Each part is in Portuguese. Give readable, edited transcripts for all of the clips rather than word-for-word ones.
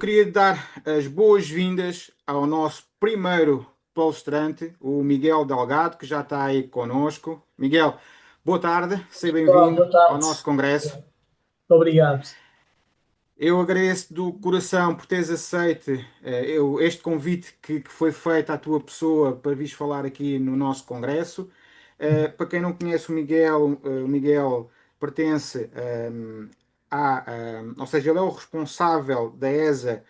queria dar as boas-vindas ao nosso primeiro palestrante, o Miguel Delgado, que já está aí conosco. Miguel, boa tarde, seja Olá, bem-vindo boa ao tarde. nosso congresso. Obrigado. Eu agradeço do coração por teres aceito este convite que foi feito à tua pessoa para vires falar aqui no nosso congresso. Para quem não conhece o Miguel pertence ou seja, ele é o responsável da ESA,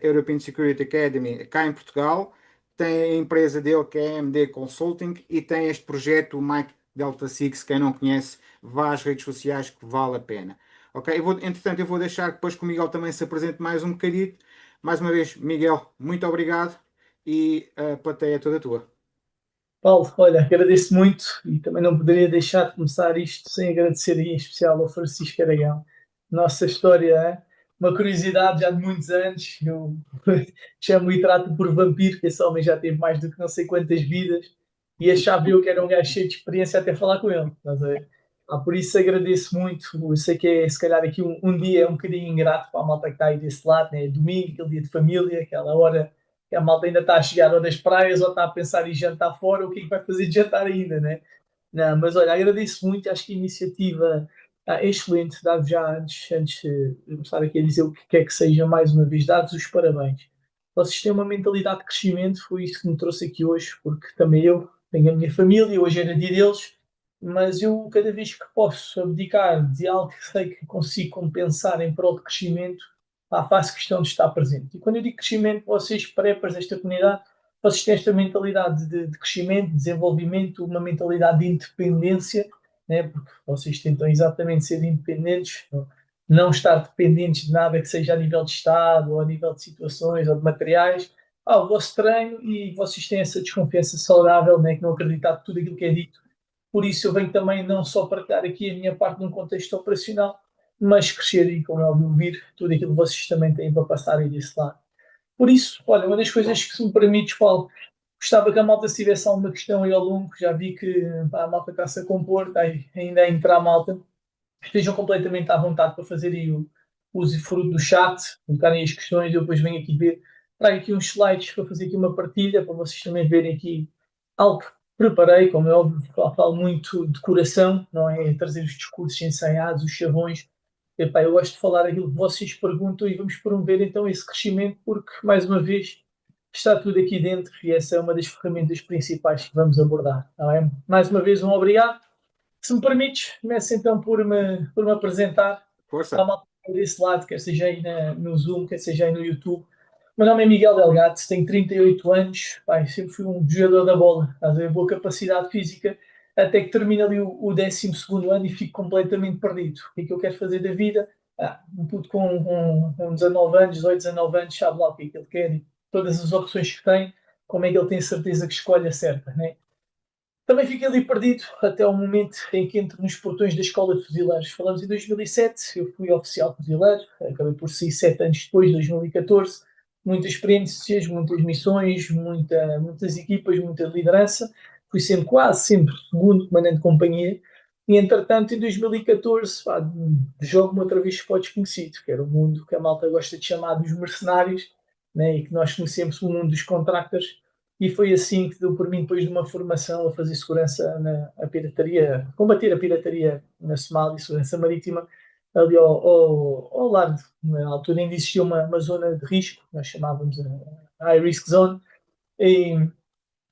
European Security Academy, cá em Portugal. Tem a empresa dele que é a AMD Consulting e tem este projeto, o Mike Delta Six. Quem não conhece, vá às redes sociais que vale a pena. Ok? Entretanto, eu vou deixar depois que o Miguel também se apresente mais um bocadinho. Mais uma vez, Miguel, muito obrigado e a plateia é toda tua. Paulo, olha, agradeço muito e também não poderia deixar de começar isto sem agradecer em especial ao Francisco Aragão. Nossa história é uma curiosidade já de muitos anos. Eu chamo e trato por vampiro, que esse homem já teve mais do que não sei quantas vidas e achava eu que era um gajo cheio de experiência até falar com ele. Estás a ver? Por isso agradeço muito. Eu sei que é se calhar aqui um dia é um bocadinho ingrato para a malta que está aí desse lado, né? Domingo, aquele dia de família, aquela hora que a malta ainda está a chegar ou das praias ou está a pensar em jantar fora, o que é que vai fazer de jantar ainda, né? Não, mas olha, agradeço muito, acho que a iniciativa é excelente, dado já antes de começar aqui a dizer o que quer que seja, mais uma vez, dados os parabéns. Vocês têm uma mentalidade de crescimento, foi isso que me trouxe aqui hoje, porque também eu tenho a minha família, hoje era dia deles, mas eu, cada vez que posso abdicar de algo que sei que consigo compensar em prol de crescimento, faço questão de estar presente. E quando eu digo crescimento, vocês, prepas esta comunidade, vocês têm esta mentalidade de crescimento, de desenvolvimento, uma mentalidade de independência, né? Porque vocês tentam exatamente ser independentes, não estar dependentes de nada que seja a nível de Estado, ou a nível de situações, ou de materiais. O vosso treino e vocês têm essa desconfiança saudável, né? Que não acreditar tudo aquilo que é dito. Por isso eu venho também não só partilhar aqui a minha parte num contexto operacional, mas crescer e, como é óbvio, ouvir tudo aquilo que vocês também têm para passar aí desse lado. Por isso, olha, uma das coisas que, se me permites, Paulo, gostava que a malta se tivesse alguma questão aí ao longo, já vi que a malta está-se a compor, está ainda a entrar a malta, estejam completamente à vontade para fazer aí o uso e fruto do chat, colocarem as questões, eu depois venho aqui ver, trago aqui uns slides para fazer aqui uma partilha, para vocês também verem aqui algo que preparei, como é óbvio, falo muito de coração, não é trazer os discursos ensaiados, os chavões. Epá, eu gosto de falar aquilo que vocês perguntam e vamos promover então esse crescimento, porque, mais uma vez, está tudo aqui dentro e essa é uma das ferramentas principais que vamos abordar. Não é? Mais uma vez, um obrigado. Se me permites, começo então por me apresentar Força. à malta desse lado, quer seja aí no Zoom, quer seja aí no YouTube. O meu nome é Miguel Delgado, tenho 38 anos, pai, sempre fui um jogador da bola, estás a ver, boa capacidade física, até que termino ali o 12º ano e fico completamente perdido. O que é que eu quero fazer da vida? Um puto com 19 anos, 18, 19 anos, sabe lá o que é que ele quer e todas as opções que tem, como é que ele tem certeza que escolhe a certa, né? Também fiquei ali perdido até o momento em que entro nos portões da Escola de Fuzileiros. Falamos em 2007, eu fui oficial de fuzileiro, acabei por sair 7 anos depois, 2014. Muitas experiências, muitas missões, muitas equipas, muita liderança. Fui sempre, quase sempre, segundo comandante de companhia. E, entretanto, em 2014, jogo-me outra vez para o desconhecido, que era o mundo que a malta gosta de chamar dos mercenários, né, e que nós conhecemos o mundo dos contractors, e foi assim que deu por mim, depois de uma formação a fazer segurança na a pirataria, combater a pirataria na Somália, segurança marítima, ali ao lado. Na altura ainda existia uma zona de risco, nós chamávamos a High Risk Zone, e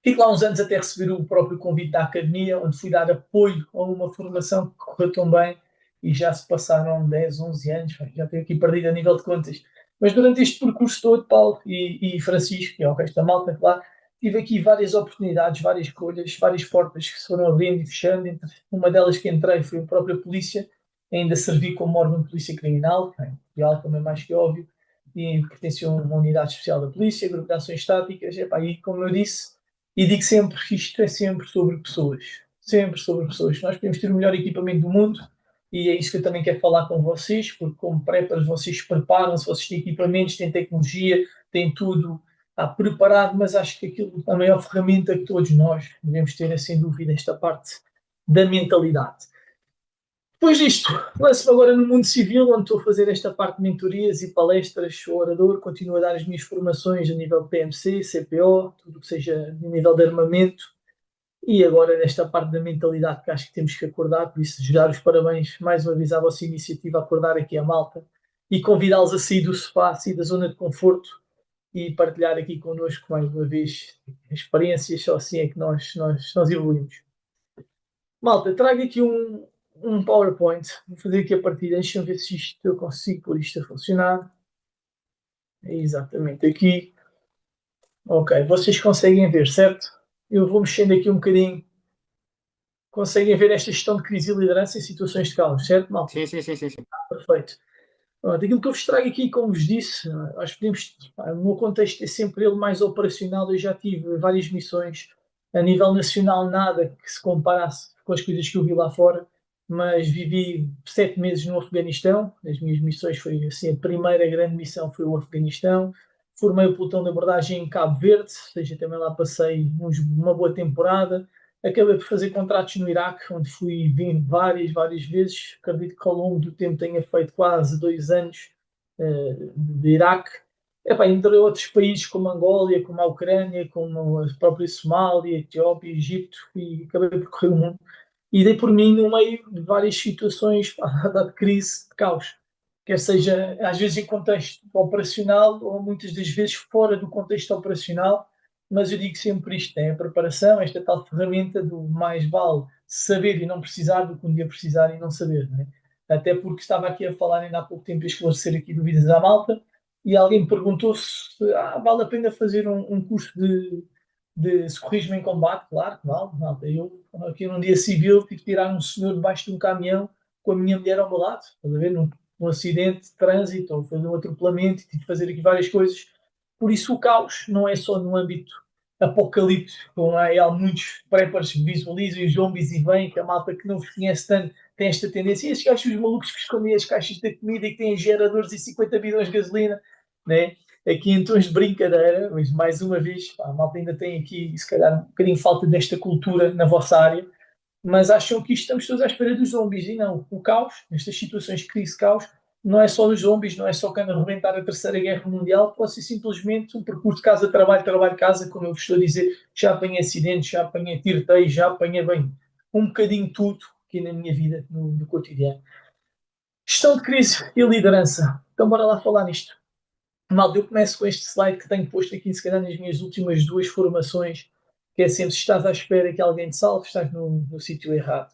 fico lá uns anos até receber o próprio convite da academia, onde fui dar apoio a uma formação que correu tão bem, e já se passaram 10, 11 anos, já tenho aqui perdido a nível de contas. Mas durante este percurso todo, Paulo e Francisco, e ao resto da malta, claro, tive aqui várias oportunidades, várias escolhas, várias portas que se foram abrindo e fechando. Uma delas que entrei foi a própria polícia, ainda servi como órgão de polícia criminal, real também mais que óbvio, e pertencia a uma unidade especial da polícia, grupo de ações táticas, e como eu disse, e digo sempre que isto é sempre sobre pessoas. Sempre sobre pessoas. Nós podemos ter o melhor equipamento do mundo e é isso que eu também quero falar com vocês, porque como preparam, vocês preparam-se, vocês têm equipamentos, têm tecnologia, têm tudo preparado, mas acho que aquilo, a maior ferramenta que todos nós devemos ter é sem dúvida esta parte da mentalidade. Depois disto, lanço-me agora no mundo civil, onde estou a fazer esta parte de mentorias e palestras, sou orador, continuo a dar as minhas formações a nível de PMC, CPO, tudo o que seja a nível de armamento, e agora nesta parte da mentalidade que acho que temos que acordar, por isso dar os parabéns mais uma vez à vossa iniciativa, acordar aqui a malta, e convidá-los a sair do sofá, a sair da zona de conforto, e partilhar aqui connosco mais uma vez experiências, só assim é que nós evoluímos. Malta, trago aqui um PowerPoint, vou fazer aqui a partilha, deixa-me ver se isto eu consigo pôr isto a funcionar. É exatamente aqui. Ok, vocês conseguem ver, certo? Eu vou mexendo aqui um bocadinho. Conseguem ver esta gestão de crise e liderança em situações de caos, certo, malta? Sim, sim, sim, sim, sim. Perfeito. Pronto, aquilo que eu vos trago aqui, como vos disse, nós podemos, o meu contexto é sempre ele mais operacional. Eu já tive várias missões a nível nacional, nada que se comparasse com as coisas que eu vi lá fora, mas vivi 7 meses no Afeganistão. As minhas missões foi assim, a primeira grande missão foi o Afeganistão. Formei o pelotão de abordagem em Cabo Verde, ou seja, também lá passei uma boa temporada. Acabei por fazer contratos no Iraque, onde fui vindo várias vezes. Acredito que ao longo do tempo tenha feito quase 2 anos de Iraque. Entre outros países como Angólia, como a Ucrânia, como a própria Somália, Etiópia, Egito, e acabei por correr o mundo. E dei por mim no meio de várias situações de crise, de caos. Quer seja, às vezes em contexto operacional ou muitas das vezes fora do contexto operacional, mas eu digo sempre isto, é a preparação, esta tal ferramenta do mais vale saber e não precisar do que um dia precisar e não saber, não é? Até porque estava aqui a falar ainda há pouco tempo, a esclarecer aqui dúvidas à malta, e alguém me perguntou se vale a pena fazer um curso de socorrismo em combate. Claro que vale, malta. Eu aqui num dia civil tive de tirar um senhor debaixo de um caminhão com a minha mulher ao meu lado, estás a ver, num acidente de trânsito, ou foi num atropelamento, tive de fazer aqui várias coisas. Por isso o caos não é só no âmbito apocalíptico, como há muitos preppers que visualizam os zombies e vêm, que a malta que não vos conhece tanto tem esta tendência. E esses gajos, os malucos que escondem as caixas da comida e que têm geradores e 50 bidões de gasolina, né? Aqui em tons de brincadeira, mas mais uma vez, pá, a malta ainda tem aqui, se calhar, um bocadinho falta desta cultura na vossa área, mas acham que isto estamos todos à espera dos zombies, e não. O caos, nestas situações de crise, caos, não é só dos zombies, não é só quando arrebentar a Terceira Guerra Mundial, pode ser simplesmente um percurso de casa-trabalho, trabalho-casa, como eu vos estou a dizer, já apanhei acidentes, já apanhei tiroteios, já apanhei bem um bocadinho tudo aqui na minha vida, no cotidiano. Gestão de crise e liderança. Então bora lá falar nisto. Malta, eu começo com este slide que tenho posto aqui, se calhar, nas minhas últimas 2 formações, que é sempre: se estás à espera que alguém te salve, estás no sítio errado.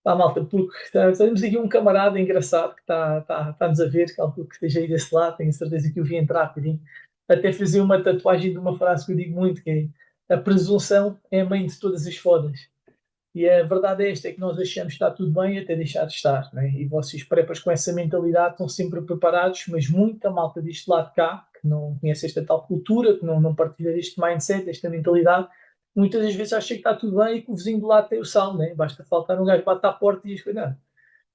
Pá, malta, porque temos aqui um camarada engraçado que está-nos a ver, calculo que esteja aí desse lado, tenho certeza que o vi entrar rapidinho. Até fazer uma tatuagem de uma frase que eu digo muito, que é: a presunção é a mãe de todas as fodas. E a verdade é esta, é que nós achamos que está tudo bem até deixar de estar, né? E vocês prepas com essa mentalidade estão sempre preparados, mas muita malta deste lado de cá, que não conhece esta tal cultura, que não partilha deste mindset, desta mentalidade, muitas das vezes acha que está tudo bem e que o vizinho do lado tem o sal, né? Basta faltar um gajo que bate à porta e diz: não,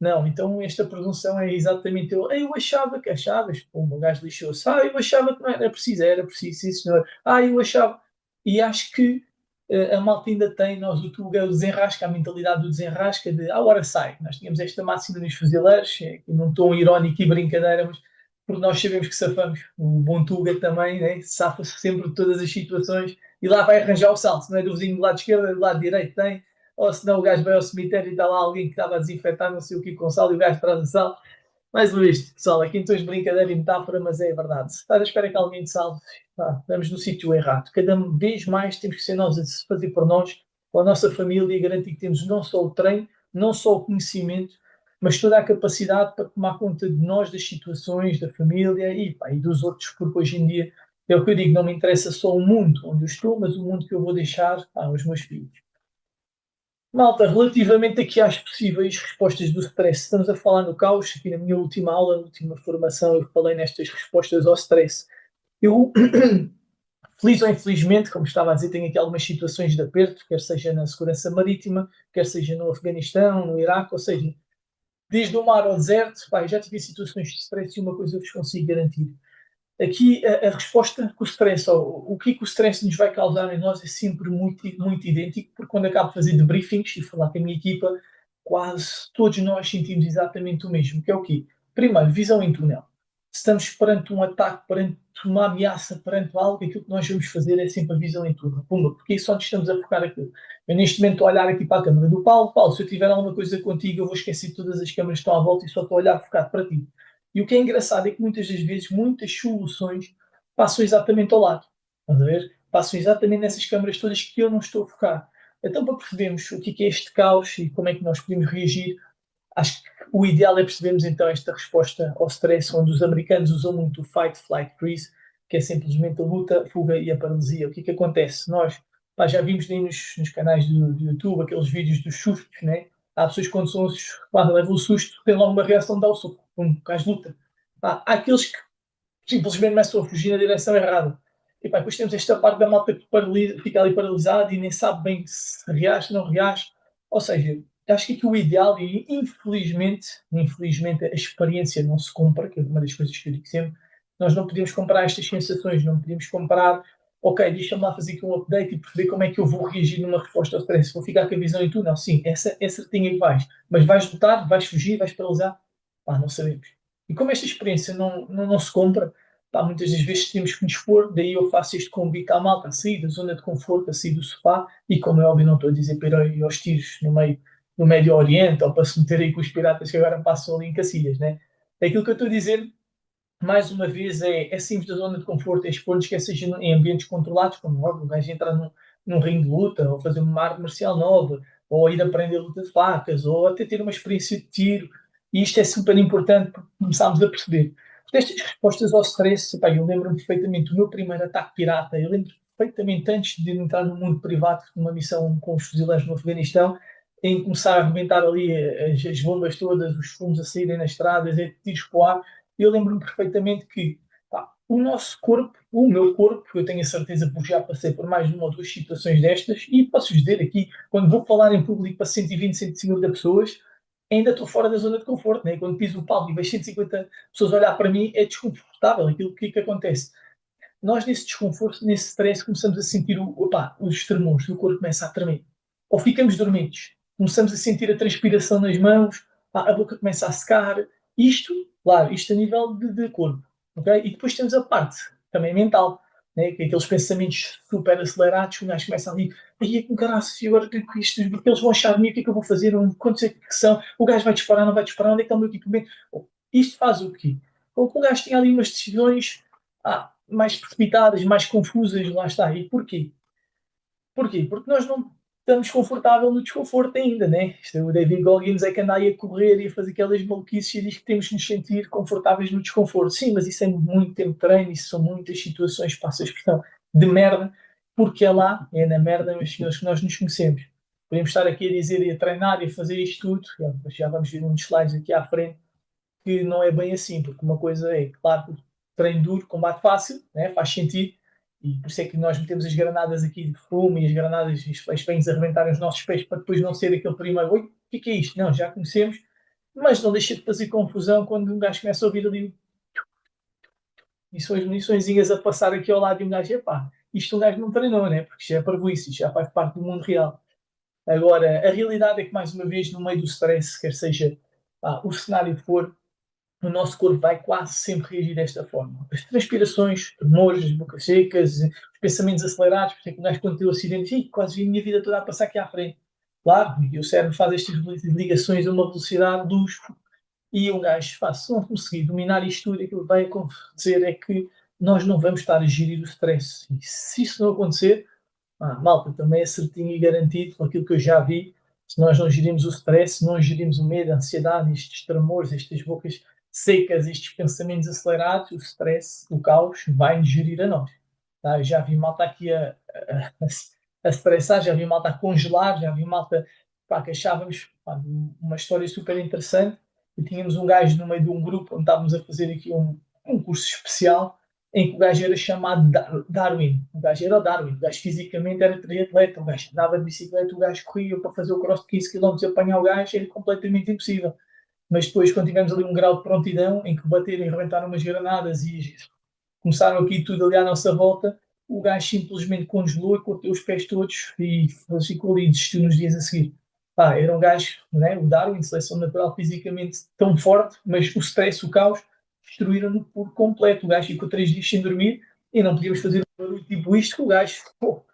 não, então esta presunção é exatamente eu achava que achavas, pô, o gajo lixou-se, eu achava que não era preciso, sim senhor, eu achava, e acho que a malta ainda tem, nós o Tuga, o desenrasca, a mentalidade do desenrasca, de à hora sai. Nós tínhamos esta máxima nos fuzileiros, num tom irónico e brincadeira, mas porque nós sabemos que safamos. O bom Tuga também, né, safa-se sempre de todas as situações e lá vai arranjar o salto, se não é do vizinho do lado esquerdo, é do lado direito tem, ou se não o gajo vai ao cemitério e está lá alguém que estava a desinfetar não sei o que com sal e o gajo traz o sal. Mais uma vez, pessoal, aqui em tons de brincadeira e metáfora, mas é verdade. Se estás à espera que alguém te salve, estamos no sítio errado. Cada vez mais temos que ser nós a fazer por nós, com a nossa família, e garantir que temos não só o treino, não só o conhecimento, mas toda a capacidade para tomar conta de nós, das situações, da família e dos outros, porque hoje em dia é o que eu digo, não me interessa só o mundo onde eu estou, mas o mundo que eu vou deixar aos meus filhos. Malta, relativamente aqui às possíveis respostas do stress, estamos a falar no caos. Aqui na minha última aula, na última formação, eu falei nestas respostas ao stress. Eu, feliz ou infelizmente, como estava a dizer, tenho aqui algumas situações de aperto, quer seja na segurança marítima, quer seja no Afeganistão, no Iraque, ou seja, desde o mar ao deserto, já tive situações de stress, e uma coisa eu vos consigo garantir: aqui a resposta com o stress, ou o que o stress nos vai causar em nós, é sempre muito, muito idêntico, porque quando acabo de fazer debriefings e falar com a minha equipa, quase todos nós sentimos exatamente o mesmo, que é o quê? Primeiro, visão em túnel. Se estamos perante um ataque, perante uma ameaça, perante algo, aquilo que nós vamos fazer é sempre a visão em túnel. Pumba, porque é só nos estamos a focar aquilo. Eu neste momento estou a olhar aqui para a câmara do Paulo. Paulo, se eu tiver alguma coisa contigo, eu vou esquecer todas as câmaras que estão à volta e só estou a olhar focado para ti. E o que é engraçado é que muitas das vezes, muitas soluções passam exatamente ao lado. Estás a ver? Passam exatamente nessas câmaras todas que eu não estou a focar. Então, para percebermos o que é este caos e como é que nós podemos reagir, acho que o ideal é percebermos então esta resposta ao stress, onde os americanos usam muito o fight, flight, freeze, que é simplesmente a luta, a fuga e a paralisia. O que é que acontece? Nós já vimos aí nos canais do YouTube aqueles vídeos dos sustos, né? Há pessoas que quando são, levam o susto, têm logo uma reação de dar o soco, um caso de luta. Há aqueles que simplesmente começam a fugir na direção errada. E pá, depois temos esta parte da malta que fica ali paralisada e nem sabe bem se reage, não reage. Ou seja, acho que aqui o ideal, e infelizmente a experiência não se compra, que é uma das coisas que eu digo sempre, nós não podemos comprar estas sensações, não podemos comprar, ok, deixa-me lá fazer aqui um update e perceber como é que eu vou reagir numa resposta ao stress. Vou ficar com a visão em tu? Não, sim, essa é certinha que vais. Mas vais lutar, vais fugir, vais paralisar? Pá, não sabemos. E como esta experiência não se compra, pá, muitas das vezes temos que nos expor, daí eu faço este convite à malta a sair da zona de conforto, a sair do sofá, e como é óbvio, não estou a dizer para ir aos tiros no meio do Médio Oriente, ou para se meter aí com os piratas que agora passam ali em Cacilhas, né? Aquilo que eu estou a dizer, mais uma vez, é sairmos da zona de conforto, é expor-nos que seja em ambientes controlados, como óbvio, o gajo entrar num ringue de luta, ou fazer uma arte marcial nova, ou ir aprender luta de facas, ou até ter uma experiência de tiro, e isto é super importante porque começámos a perceber. Destas respostas ao stress, pá, eu lembro-me perfeitamente do meu primeiro ataque pirata, eu lembro perfeitamente antes de entrar no mundo privado, numa missão com os fuzileiros no Afeganistão, em começar a arrebentar ali as bombas todas, os fumos a saírem nas estradas, tiros para o ar. Eu lembro-me perfeitamente que pá, o nosso corpo, o meu corpo, eu tenho a certeza porque já passei por mais de uma ou duas situações destas, e posso dizer aqui, quando vou falar em público para 120, 150 pessoas, ainda estou fora da zona de conforto, né? Quando piso o palco e vejo 150 pessoas a olhar para mim, é desconfortável aquilo que acontece. Nós, nesse desconforto, nesse stress, começamos a sentir os tremores, o corpo começa a tremer. Ou ficamos dormentes, começamos a sentir a transpiração nas mãos, a boca começa a secar. Isto, claro, isto a nível de corpo. Okay? E depois temos a parte também mental, né? Que é aqueles pensamentos super acelerados, que o gajo começa ali, aí é com caraças, e agora com isto, eles vão achar de mim, o que é que eu vou fazer, quantos é que são, o gajo vai disparar, não vai disparar, onde é que está o meu equipamento? Isto faz o quê? O gajo tem ali umas decisões mais precipitadas, mais confusas, lá está. E porquê? Porquê? Porque nós não estamos confortável no desconforto ainda, né? Isto é, o David Goggins é que anda aí a correr e a fazer aquelas maluquices e diz que temos que nos sentir confortáveis no desconforto. Sim, mas isso é muito tempo de treino, isso são muitas situações, passa a expressão, de merda, porque é lá, é na merda, meus senhores, que nós nos conhecemos. Podemos estar aqui a dizer e a treinar e a fazer isto tudo, já vamos ver uns slides aqui à frente, que não é bem assim, porque uma coisa é, claro, treino duro, combate fácil, né? Faz sentido, e por isso é que nós metemos as granadas aqui de fumo e as granadas, as flashbangs a arrebentarem os nossos pés para depois não ser aquele primeiro, oi, o que é isto? Não, já conhecemos, mas não deixa de fazer confusão quando um gajo começa a ouvir ali missões, muniçõezinhas a passar aqui ao lado de um gajo, epá, isto um gajo não treinou, né? Porque isto é parvoíce, isto já faz parte do mundo real. Agora, a realidade é que, mais uma vez, no meio do stress, quer seja o cenário que for, o nosso corpo vai quase sempre reagir desta forma. As transpirações, tremores, as bocas secas, os pensamentos acelerados, por exemplo, um gajo quando tem o acidente, quase vi a minha vida toda a passar aqui à frente. Claro, e o cérebro faz estas ligações a uma velocidade luz, e um gajo, se não conseguir dominar isto tudo, aquilo que vai acontecer é que nós não vamos estar a gerir o stress. E se isso não acontecer, malta, também é certinho e garantido, por aquilo que eu já vi, se nós não gerimos o stress, se não gerimos o medo, a ansiedade, estes tremores, estas bocas secas, estes pensamentos acelerados, o stress, o caos, vai-nos gerir a nós. Tá? Eu já vi malta aqui a estressar, já vi malta a congelar, já vi malta que achávamos uma história super interessante. E tínhamos um gajo no meio de um grupo onde estávamos a fazer aqui um curso especial em que o gajo era chamado Darwin. O gajo era o Darwin. O gajo fisicamente era triatleta. O gajo andava de bicicleta, o gajo corria para fazer o cross de 15 km e apanhar o gajo era completamente impossível. Mas depois, quando tivemos ali um grau de prontidão em que bateram e rebentaram umas granadas e começaram aqui tudo ali à nossa volta, o gajo simplesmente congelou e cortou os pés todos e ficou ali e desistiu nos dias a seguir. Pá, era um gajo, né, o Darwin, seleção natural fisicamente tão forte, mas o stress, o caos, destruíram-no por completo. O gajo ficou 3 dias sem dormir e não podíamos fazer um barulho tipo isto, que o gajo, pô,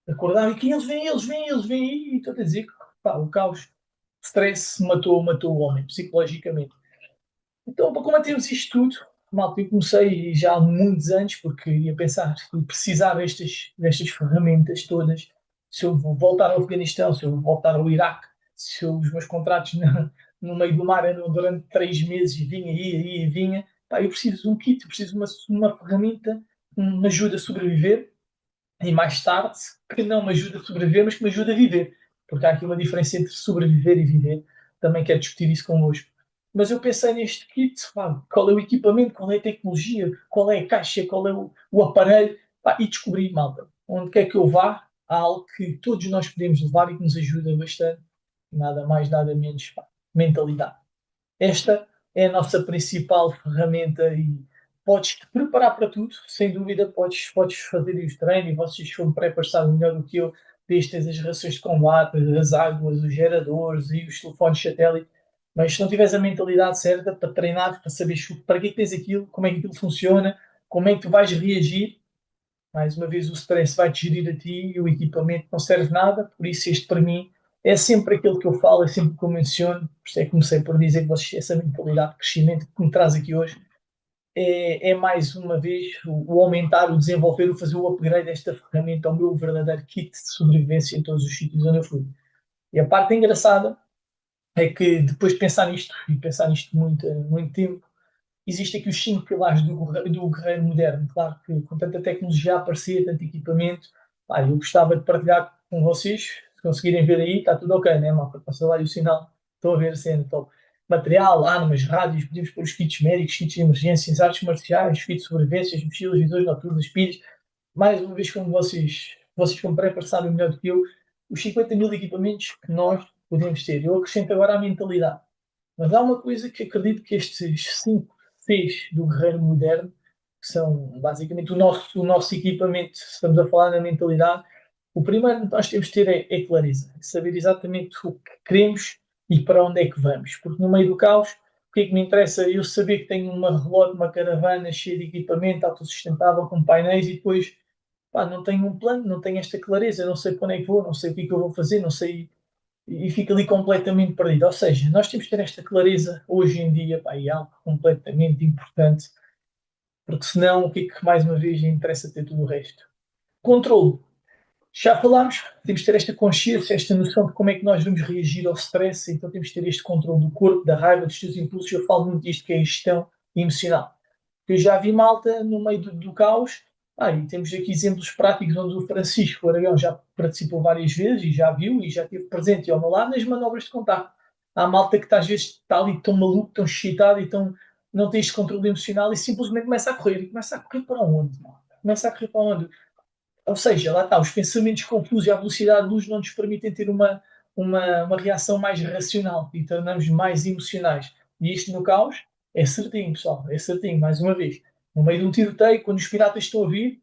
acordava e que eles vêm aí, e estou a dizer que pá, o caos, o stress matou o homem, psicologicamente. Então, para combatermos isto tudo, malta, eu comecei já há muitos anos, porque ia pensar que precisava destas ferramentas todas. Se eu vou voltar ao Afeganistão, se eu vou voltar ao Iraque, se os meus contratos no meio do mar eram durante 3 meses e vinha, ia e vinha, pá, eu preciso de um kit, eu preciso de uma ferramenta que me ajude a sobreviver e mais tarde, que não me ajuda a sobreviver, mas que me ajuda a viver. Porque há aqui uma diferença entre sobreviver e viver. Também quero discutir isso convosco. Mas eu pensei neste kit, pá, qual é o equipamento, qual é a tecnologia, qual é a caixa, qual é o aparelho, pá, e descobri, malta, onde quer que eu vá, há algo que todos nós podemos levar e que nos ajuda bastante. Nada mais, nada menos, pá, mentalidade. Esta é a nossa principal ferramenta e podes te preparar para tudo, sem dúvida, podes fazer os treinos e vocês são preppers, sabem melhor do que eu, desde tens as rações de combate, as águas, os geradores e os telefones satélite, mas se não tiveres a mentalidade certa para treinar, para saberes para que é que tens aquilo, como é que aquilo funciona, como é que tu vais reagir, mais uma vez o stress vai-te gerir a ti e o equipamento não serve nada, por isso este para mim é sempre aquilo que eu falo, é sempre que eu menciono, por isso é que comecei por dizer que vocês, essa mentalidade de crescimento que me traz aqui hoje é mais uma vez o aumentar, o desenvolver, o fazer o upgrade desta ferramenta ao meu verdadeiro kit de sobrevivência em todos os sítios onde eu fui. E a parte engraçada é que depois de pensar nisto, e pensar nisto muito, muito tempo, existem aqui os 5 pilares do guerreiro moderno. Claro que com tanta tecnologia a aparecer, tanto equipamento, pá, eu gostava de partilhar com vocês, se conseguirem ver aí, está tudo ok, né, malta? Passa lá e o sinal, estou a ver a cena, estou. Material, armas, rádios, podemos pôr os kits médicos, kits de emergências, artes marciais, kits de sobrevivências, mochilas, visores noturnos, pilhas. Mais uma vez, como vocês como pré sabem melhor do que eu, os 50 mil equipamentos que nós podemos ter. Eu acrescento agora a mentalidade. Mas há uma coisa que acredito que estes 5 Cs do guerreiro moderno, que são basicamente o nosso equipamento, se estamos a falar na mentalidade, o primeiro que nós temos de ter é clareza, é saber exatamente o que queremos e para onde é que vamos. Porque no meio do caos, o que é que me interessa? Eu saber que tenho uma relógio, uma caravana cheia de equipamento autossustentável com painéis e depois pá, não tenho um plano, não tenho esta clareza, não sei para onde é que vou, não sei o que é que eu vou fazer, não sei e fica ali completamente perdido. Ou seja, nós temos que ter esta clareza hoje em dia, pá, e é algo completamente importante, porque senão o que é que mais uma vez interessa ter tudo o resto? Controlo. Já falámos, temos que ter esta consciência, esta noção de como é que nós vamos reagir ao stress, então temos que ter este controle do corpo, da raiva, dos seus impulsos. Eu falo muito disto que é a gestão emocional. Eu já vi malta no meio do caos, e temos aqui exemplos práticos onde o Francisco Aragão já participou várias vezes e já viu e já esteve presente ao meu lado nas manobras de contacto. Há malta que às vezes está ali tão maluco, tão excitado e tão, não tem este controle emocional e simplesmente começa a correr. E começa a correr para onde? Malta? Começa a correr para onde? Ou seja, lá está, os pensamentos confusos e a velocidade de luz não nos permitem ter uma reação mais racional e tornamos mais emocionais. E isto no caos é certinho, pessoal, é certinho, mais uma vez. No meio de um tiroteio, quando os piratas estão a vir,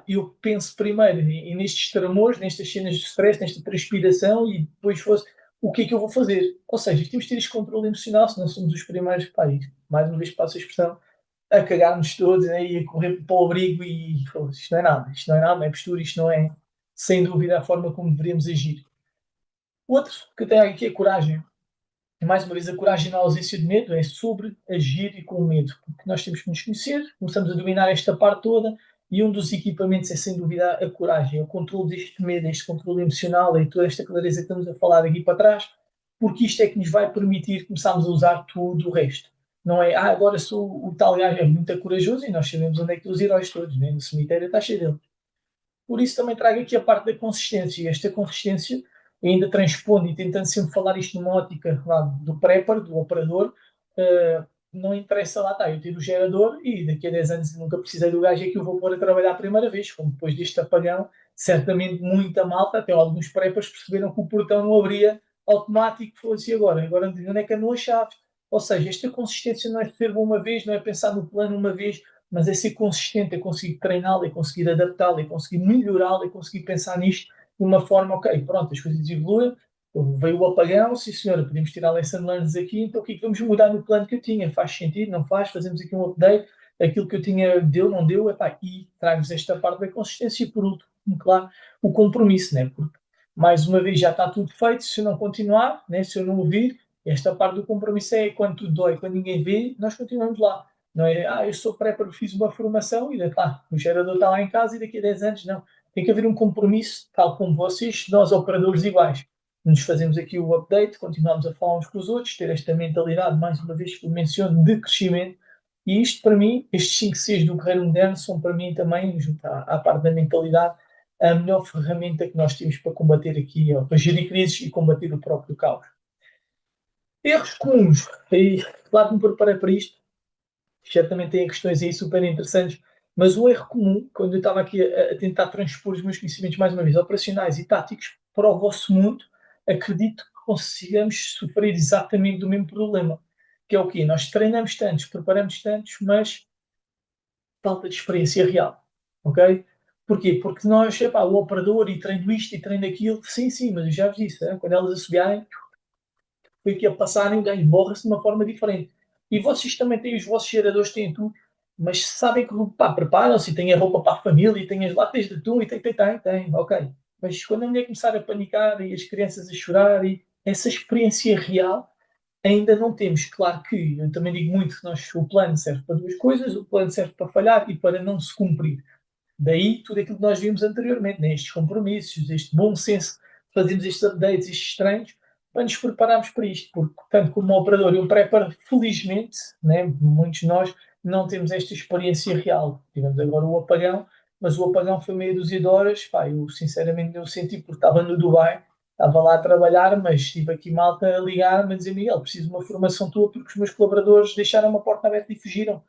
eu penso primeiro e nestes tremores, nestas cenas de stress, nesta transpiração e depois fosse o que é que eu vou fazer. Ou seja, temos de ter este controle emocional, senão somos os primeiros, e mais uma vez passo a expressão, a cagar-nos todos, né, e a correr para o abrigo e pô, isto não é nada, isto não é nada, não é postura, isto não é, sem dúvida, a forma como deveríamos agir. Outro que eu tenho aqui é a coragem. E mais uma vez, a coragem na ausência de medo é sobre agir e com medo, porque nós temos que nos conhecer, começamos a dominar esta parte toda e um dos equipamentos é sem dúvida a coragem, é o controle deste medo, este controle emocional e toda esta clareza que estamos a falar aqui para trás, porque isto é que nos vai permitir começarmos a usar tudo o resto. Não é, agora sou o tal gajo é muito corajoso e nós sabemos onde é que estão os heróis todos, né? No cemitério está cheio deles. Por isso também trago aqui a parte da consistência. E esta consistência ainda transpondo e tentando sempre falar isto numa ótica lá, do prepper, do operador, não interessa lá, tá, eu tiro o gerador e daqui a 10 anos nunca precisei do gajo é que eu vou pôr a trabalhar a primeira vez, como depois deste apagão, certamente muita malta, até alguns preppers perceberam que o portão não abria automático, fosse agora onde é que andam as chaves? Ou seja, esta consistência não é ser uma vez, não é pensar no plano uma vez, mas é ser consistente, é conseguir treiná-lo, é conseguir adaptá-lo, é conseguir melhorá-lo, é conseguir pensar nisto de uma forma, ok, pronto, as coisas evoluem, Veio o apagão, sim senhora, podemos tirar lesson learns aqui, então o que é que vamos mudar no plano que eu tinha? Faz sentido, não faz? Fazemos aqui um update, aquilo que eu tinha deu, não deu, epá, e trago-vos esta parte da consistência e por último, claro, o compromisso, né? Porque mais uma vez já está tudo feito, se eu não continuar, né? Se eu não ouvir, esta parte do compromisso é quando tudo dói, quando ninguém vê, nós continuamos lá. Não é, eu sou preparo, fiz uma formação e o gerador está lá em casa e daqui a 10 anos, não. Tem que haver um compromisso, tal como vocês, nós operadores iguais nos fazemos aqui o update, continuamos a falar uns com os outros, ter esta mentalidade, mais uma vez que eu menciono, de crescimento. E isto, para mim, estes 5 Cs do Guerreiro Moderno são, para mim, também, junto à parte da mentalidade, a melhor ferramenta que nós temos para combater aqui, para gerir crises e combater o próprio caos. Erros comuns. E, claro que me preparei para isto. Certamente tem questões aí super interessantes, mas um erro comum, quando eu estava aqui a tentar transpor os meus conhecimentos, mais uma vez, operacionais e táticos, para o vosso mundo, acredito que consigamos sofrer exatamente do mesmo problema, que é o quê? Nós treinamos tantos, preparamos tantos, mas falta de experiência real, ok? Porquê? Porque nós, epá, o operador e treino isto e treino aquilo, sim, sim, mas eu já vos disse, quando elas assobiarem, foi aqui a passarem, borra-se de uma forma diferente. E vocês também têm os vossos geradores, têm tudo, mas sabem que preparam-se, têm a roupa para a família, e têm as latas de atum, e tem, ok. Mas quando a mulher começar a panicar e as crianças a chorar, e essa experiência real, ainda não temos. Claro que eu também digo muito que o plano serve para duas coisas: o plano serve para falhar e para não se cumprir. Daí tudo aquilo que nós vimos anteriormente, né? Estes compromissos, este bom senso, fazemos estes updates, estes treinos, para nos prepararmos para isto, porque tanto como um operador e um preparo, felizmente, né, muitos de nós não temos esta experiência real. Tivemos agora o apagão, mas o apagão foi meia dúzia de horas, pá, eu sinceramente eu senti porque estava no Dubai, estava lá a trabalhar, mas estive aqui malta a ligar-me a dizer: Miguel, preciso de uma formação tua porque os meus colaboradores deixaram uma porta aberta e fugiram.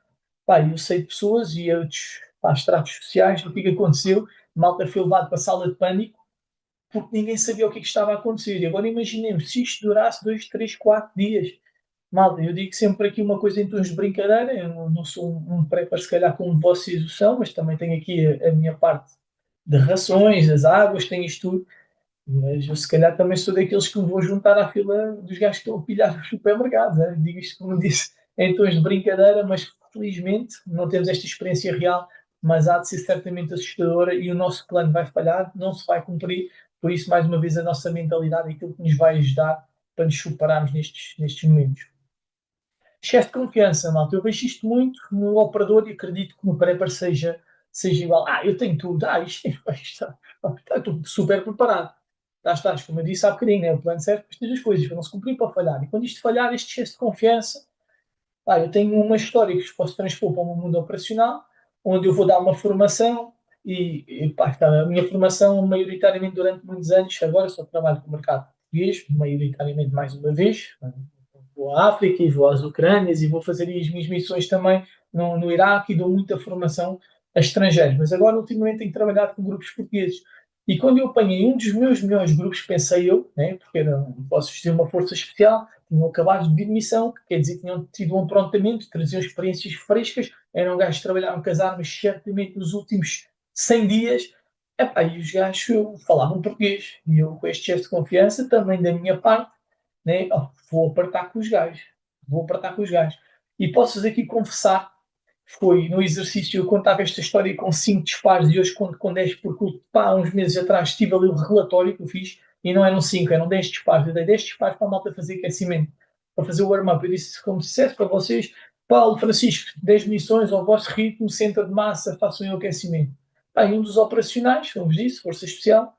Pá, eu sei de pessoas e outros estratos sociais, o que aconteceu, malta foi levado para a sala de pânico porque ninguém sabia o que estava a acontecer. E agora imaginemos se isto durasse 2, 3, 4 dias. Malta, eu digo sempre aqui uma coisa em tons de brincadeira, eu não sou um prepper se calhar como vocês o são, mas também tenho aqui a minha parte de rações, as águas, tenho isto tudo. Mas eu se calhar também sou daqueles que me vou juntar à fila dos gajos que estão a pilhar os supermercados. Né? Digo isto como disse em tons de brincadeira, mas felizmente não temos esta experiência real, mas há de ser certamente assustadora e o nosso plano vai falhar, não se vai cumprir. Por isso, mais uma vez, a nossa mentalidade é aquilo que nos vai ajudar para nos superarmos nestes momentos. Excesso de confiança, malta. Eu vejo isto muito no operador e acredito que no prepper seja igual. Eu tenho tudo. Estou super preparado. Estás, como eu disse há bocadinho, né? O plano serve para estas duas coisas, para não se cumprir para falhar. E quando isto falhar, este excesso de confiança, eu tenho uma história que vos posso transpor para o meu mundo operacional, onde eu vou dar uma formação a minha formação, maioritariamente durante muitos anos, agora só trabalho com o mercado português, maioritariamente mais uma vez, vou à África e vou às Ucrânias e vou fazer as minhas missões também no Iraque e dou muita formação a estrangeiros. Mas agora, ultimamente, tenho trabalhado com grupos portugueses. E quando eu apanhei um dos meus melhores grupos, pensei eu, né, porque posso dizer uma força especial, tinham acabado de vir de missão, que quer dizer que tinham tido um aprontamento, traziam experiências frescas, eram gajos que trabalharam com as armas certamente nos últimos 100 dias. E os gajos falavam português. E eu, com este gesto de confiança, também da minha parte, né? Vou apertar com os gajos. Vou apertar com os gajos. E posso aqui confessar, foi no exercício, eu contava esta história com 5 disparos e hoje conto com 10 porque há uns meses atrás tive ali o relatório que eu fiz e não eram 5, eram 10 disparos. Eu dei 10 disparos para a malta fazer aquecimento, para fazer o warm-up. Eu disse, como dissesse para vocês: Paulo, Francisco, 10 missões ao vosso ritmo, centro de massa, façam o aquecimento. E um dos operacionais, como vos disse, força especial,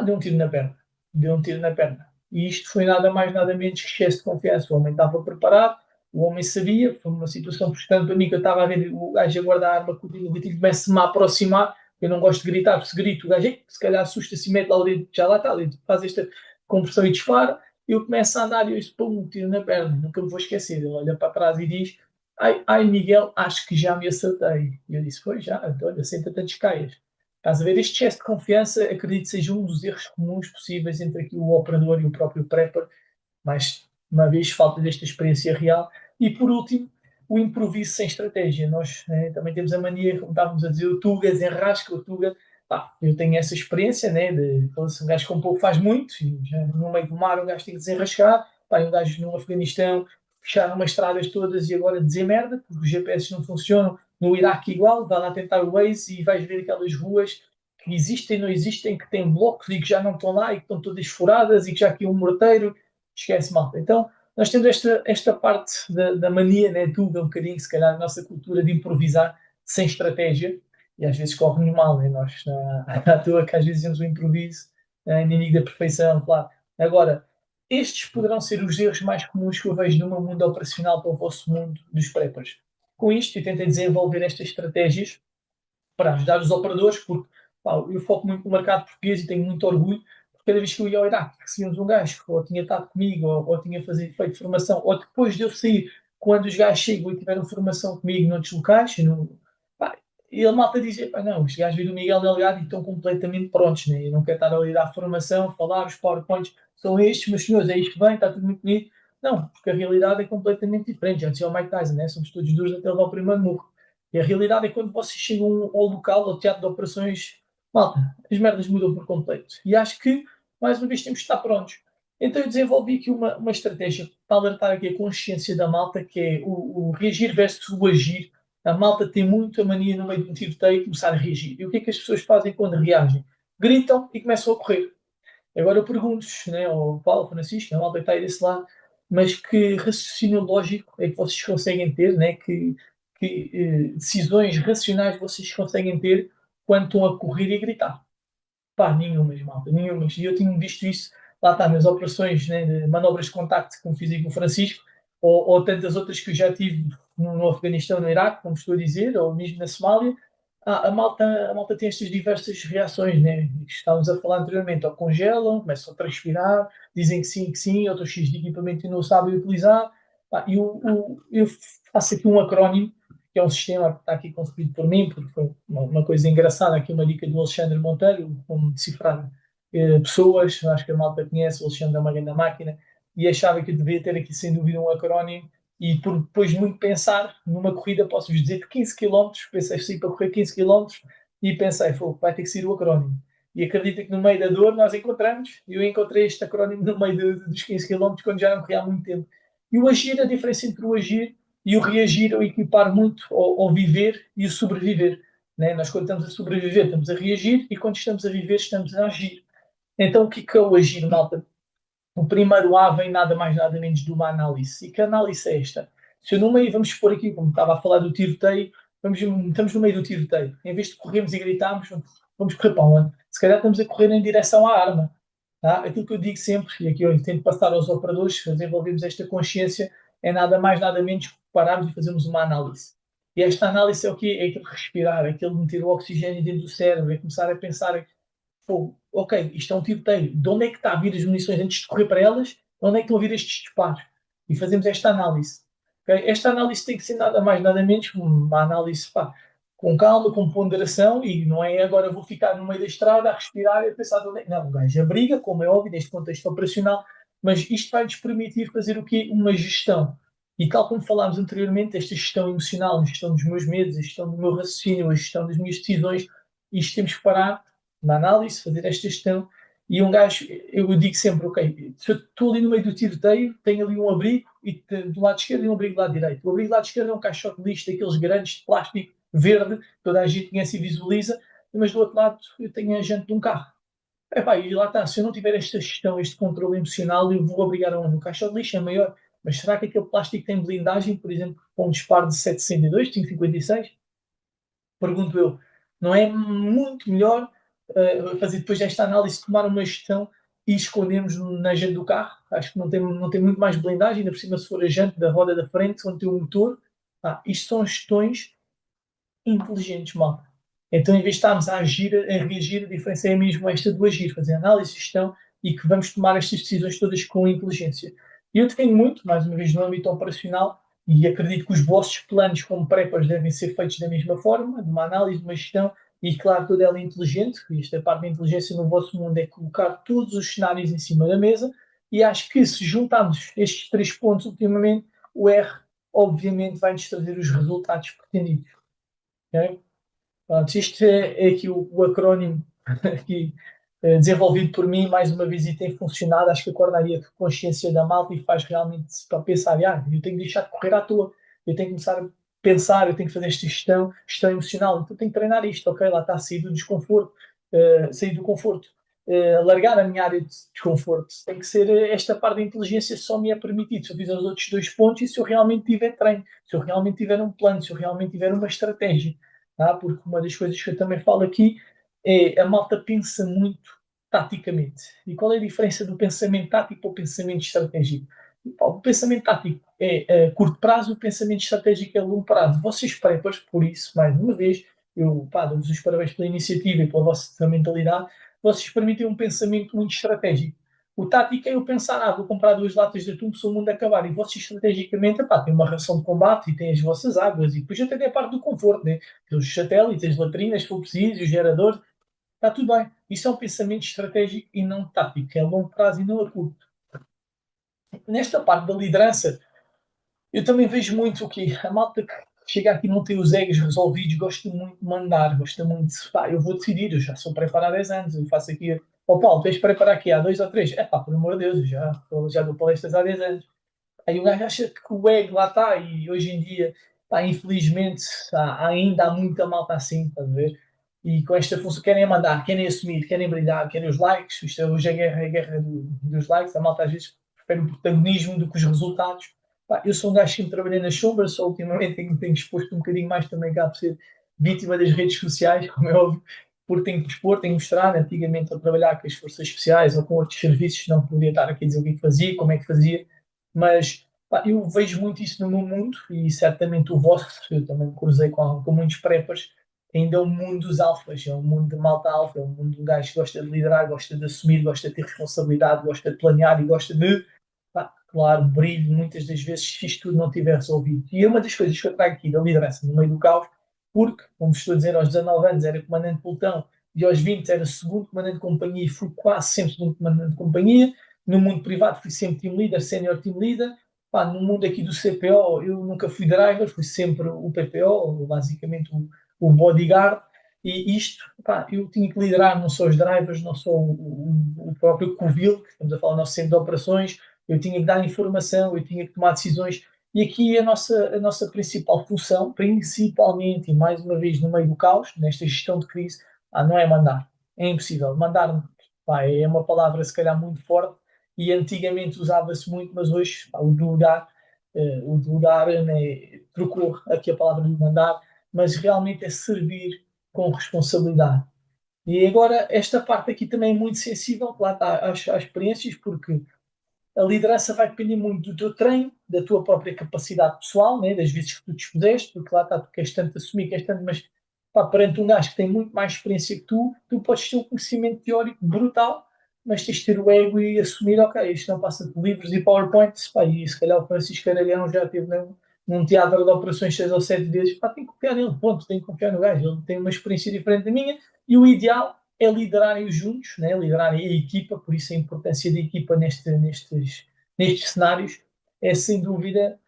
deu um tiro na perna. Deu um tiro na perna. E isto foi nada mais, nada menos que excesso de confiança. O homem estava preparado, o homem sabia, foi uma situação frustrante para mim, que eu estava a ver o gajo a guardar a arma, que o gatilho começa-me a aproximar. Eu não gosto de gritar, porque se grito, o gajo se calhar assusta-se e mete lá o dedo, já lá está, ali, faz esta compressão e dispara. Eu começo a andar e eu disse: pum, um tiro na perna, nunca me vou esquecer. Ele olha para trás e diz: ai Miguel, acho que já me acertei. E eu disse: pois já, então, olha, senta-te antes caias. Estás a ver, este gesto de confiança, acredito que seja um dos erros comuns possíveis entre aqui o operador e o próprio prepper, mais uma vez, falta desta experiência real. E por último, o improviso sem estratégia. Nós também temos a mania, como estávamos a dizer, o Tuga desenrasca, o Tuga Pá, eu tenho essa experiência, né, de então, se um gajo com pouco faz muito, e já no meio do mar um gajo tem que desenrascar, pá, e um gajo no Afeganistão fecharam umas estradas todas e agora dizer merda, porque os GPS não funcionam, no Iraque igual, vai lá tentar o Waze e vais ver aquelas ruas que existem, não existem, que têm blocos e que já não estão lá e que estão todas furadas e que já aqui um morteiro, esquece malta. Então, nós temos esta parte da mania, né, tuga um bocadinho, se calhar, a nossa cultura de improvisar sem estratégia, e às vezes corre-nos mal, né? Nós, à toa que às vezes temos o improviso, inimigo da perfeição, claro. Agora, estes poderão ser os erros mais comuns que eu vejo no meu mundo operacional para o vosso mundo dos preppers. Com isto, eu tentei desenvolver estas estratégias para ajudar os operadores, porque pá, eu foco muito no mercado português e tenho muito orgulho, porque cada vez que eu ia ao Iraque, recebíamos um gajo que ou tinha estado comigo, ou tinha feito formação, ou depois de eu sair, quando os gajos chegam e tiveram formação comigo noutros locais, pá, e a malta dizia, pá, não, os gajos viram o Miguel Delgado e estão completamente prontos, né? E não quer estar ali a dar formação, falar, os PowerPoints são estes, meus senhores, é isto que vem, está tudo muito bonito. Não, porque a realidade é completamente diferente. Já dizia o Mike Tyson, né? Somos todos duros até levar o primeiro murro. E a realidade é que quando vocês chegam ao local, ao teatro de operações, malta, as merdas mudam por completo. E acho que, mais uma vez, temos que estar prontos. Então eu desenvolvi aqui uma estratégia para alertar aqui a consciência da malta, que é o reagir versus o agir. A malta tem muito a mania no meio de um tiroteio começar a reagir. E o que é que as pessoas fazem quando reagem? Gritam e começam a correr. Agora eu pergunto-vos, né, ao Paulo, ao Francisco, a malta que está aí desse lado, mas que raciocínio lógico é que vocês conseguem ter, né, que decisões racionais vocês conseguem ter quando estão a correr e a gritar? Pá, nenhumas, malta, nenhumas. E eu tinha visto isso, lá está, nas operações, né, de manobras de contacto, como fiz aí com o Francisco, ou tantas outras que eu já tive no Afeganistão, no Iraque, como estou a dizer, ou mesmo na Somália. A malta tem estas diversas reações, né? Estávamos a falar anteriormente, ou congelam, começam a transpirar, dizem que sim, outros X de equipamento e não sabem utilizar. Pá, eu faço aqui um acrónimo, que é um sistema que está aqui concebido por mim, porque foi uma coisa engraçada, aqui uma dica do Alexandre Monteiro, como decifrar pessoas, acho que a malta conhece, o Alexandre é uma grande máquina, e achava que eu devia ter aqui sem dúvida um acrónimo, e por depois de muito pensar, numa corrida posso-vos dizer que 15 km, pensei assim para correr 15 km, e pensei, vai ter que ser o acrónimo. E acredita que no meio da dor nós encontramos, eu encontrei este acrónimo no meio dos 15 km, quando já não corria há muito tempo. E o agir, a diferença entre o agir e o reagir, eu equipar muito ao viver e o sobreviver. Né? Nós, quando estamos a sobreviver, estamos a reagir, e quando estamos a viver, estamos a agir. Então, o que é o agir, malta? O primeiro A vem nada mais nada menos de uma análise. E que análise é esta? Se eu no meio, vamos expor aqui, como estava a falar do tiroteio, estamos no meio do tiroteio. Em vez de corrermos e gritarmos, vamos correr para onde? Se calhar estamos a correr em direção à arma. Tá? Aquilo que eu digo sempre, e aqui eu tento passar aos operadores, se desenvolvemos esta consciência, é nada mais nada menos que pararmos e fazermos uma análise. E esta análise é o quê? É aquele respirar, aquele meter o oxigênio dentro do cérebro, é começar a pensar, pô, ok, isto é um tiroteio, de onde é que está a vir as munições antes de correr para elas? De onde é que estão a vir estes disparos? E fazemos esta análise. Okay? Esta análise tem que ser nada mais, nada menos que uma análise, pá, com calma, com ponderação, e não é agora vou ficar no meio da estrada a respirar e a pensar de onde é. Não, o gajo abriga, como é óbvio, neste contexto operacional, mas isto vai-nos permitir fazer o quê? Uma gestão. E tal como falámos anteriormente, esta gestão emocional, a gestão dos meus medos, a gestão do meu raciocínio, a gestão das minhas decisões, isto temos que parar na análise, fazer esta gestão. E um gajo, eu digo sempre, ok, se eu estou ali no meio do tiroteio, tenho ali um abrigo e do lado esquerdo e um abrigo do lado direito. O abrigo do lado esquerdo é um caixote de lixo daqueles grandes de plástico verde, toda a gente conhece e visualiza, mas do outro lado eu tenho a jante de um carro. Epá, e lá está, se eu não tiver esta gestão, este controle emocional, eu vou obrigar a um. O caixote de lixo é maior, mas será que aquele plástico tem blindagem, por exemplo, para um disparo de 762, 556? Pergunto eu. Não é muito melhor fazer depois desta análise, tomar uma gestão e escondermos na jante do carro? Acho que não tem muito mais blindagem, ainda por cima se for a jante da roda da frente, onde tem o motor. Isto são gestões inteligentes, malta. Então, em vez de estarmos a agir, a reagir, a diferença é mesmo esta do agir, fazer análise, gestão e que vamos tomar estas decisões todas com inteligência. E eu defendo muito, mais uma vez, no âmbito operacional, e acredito que os vossos planos como prepas devem ser feitos da mesma forma, de uma análise, de uma gestão, e claro, toda ela é inteligente, e esta parte da inteligência no vosso mundo é colocar todos os cenários em cima da mesa, e acho que se juntarmos estes três pontos ultimamente, o R, obviamente, vai-nos trazer os resultados pretendidos. Okay? Pronto, isto é aqui o acrónimo aqui, desenvolvido por mim, mais uma vez, e tem funcionado. Acho que acorda aí a consciência da malta e faz realmente para pensar, eu tenho que deixar de correr à toa, eu tenho que começar a pensar, eu tenho que fazer esta gestão emocional, então tenho que treinar isto, ok, lá está, sair do desconforto, sair do conforto, largar a minha área de desconforto. Tem que ser esta parte da inteligência só me é permitido se eu fizer os outros dois pontos e se eu realmente tiver treino, se eu realmente tiver um plano, se eu realmente tiver uma estratégia. Tá? Porque uma das coisas que eu também falo aqui é a malta pensa muito taticamente. E qual é a diferença do pensamento tático para o pensamento estratégico? Pá, o pensamento tático é a curto prazo, o pensamento estratégico é a longo prazo. Vocês prepas, por isso, mais uma vez, eu dou-vos os parabéns pela iniciativa e pela vossa mentalidade, vocês permitem um pensamento muito estratégico. O tático é eu pensar, vou comprar duas latas de atum se o mundo acabar. E vocês estrategicamente, têm uma ração de combate e têm as vossas águas. E depois até tem a parte do conforto, né? Os satélites, as latrinas, se for preciso, os geradores. Está tudo bem. Isso é um pensamento estratégico e não tático. É a longo prazo e não a curto. Nesta parte da liderança, eu também vejo muito que a malta que chega aqui não tem os egos resolvidos, gosta muito de mandar, gosta muito de, eu vou decidir, eu já sou preparado há 10 anos, eu faço aqui, Paulo, tens de preparar aqui há 2 ou 3, por amor de Deus, eu já dou palestras há 10 anos. Aí o gajo acha que o ego lá está, e hoje em dia, infelizmente, ainda há muita malta assim, estás a ver? E com esta função querem mandar, querem assumir, querem brilhar, querem os likes. Isto hoje é a guerra dos likes. A malta às vezes prefere o protagonismo do que os resultados. Eu sou um gajo que sempre trabalhei nas sombras, só ultimamente tenho exposto um bocadinho mais também cá por ser vítima das redes sociais, como é óbvio, porque tenho que expor, tenho que mostrar. Antigamente eu trabalhar com as forças especiais ou com outros serviços, não podia estar aqui a dizer o que é que fazia, como é que fazia, mas eu vejo muito isso no meu mundo e certamente o vosso, eu também me cruzei com muitos preppers, ainda é um mundo dos alfas, é um mundo de malta alfa, é um mundo de um gajo que gosta de liderar, gosta de assumir, gosta de ter responsabilidade, gosta de planear e gosta de, claro, brilho muitas das vezes se isto tudo não tiver resolvido. E é uma das coisas que eu trago aqui da liderança no meio do caos, porque, como estou a dizer, aos 19 anos era comandante de pelotão e aos 20 era segundo comandante de companhia e fui quase sempre segundo comandante de companhia. No mundo privado fui sempre team leader, senior team leader. No mundo aqui do CPO eu nunca fui driver, fui sempre o PPO, basicamente o bodyguard. E isto, eu tinha que liderar não só os drivers, não só o próprio Covil, que estamos a falar do nosso centro de operações, eu tinha que dar informação, eu tinha que tomar decisões. E aqui a nossa principal função, principalmente e mais uma vez no meio do caos, nesta gestão de crise, não é mandar. É impossível. Mandar, é uma palavra se calhar muito forte e antigamente usava-se muito, mas hoje o delegar, né, trocou aqui a palavra de mandar, mas realmente é servir com responsabilidade. E agora, esta parte aqui também é muito sensível, lá está, às experiências, porque a liderança vai depender muito do teu treino, da tua própria capacidade pessoal, né, das vezes que tu dispuseste, porque lá está, tu queres tanto assumir, queres tanto, mas perante um gajo que tem muito mais experiência que tu podes ter um conhecimento teórico brutal, mas tens de ter o ego e assumir, ok, isto não passa de livros e PowerPoints, e se calhar o Francisco Aragão já esteve num teatro de operações 6 ou 7 vezes, tem que confiar nele, ponto, tem que confiar no gajo, ele tem uma experiência diferente da minha, e o ideal é liderarem juntos, né? Liderarem a equipa, por isso a importância da equipa nestes cenários é sem dúvida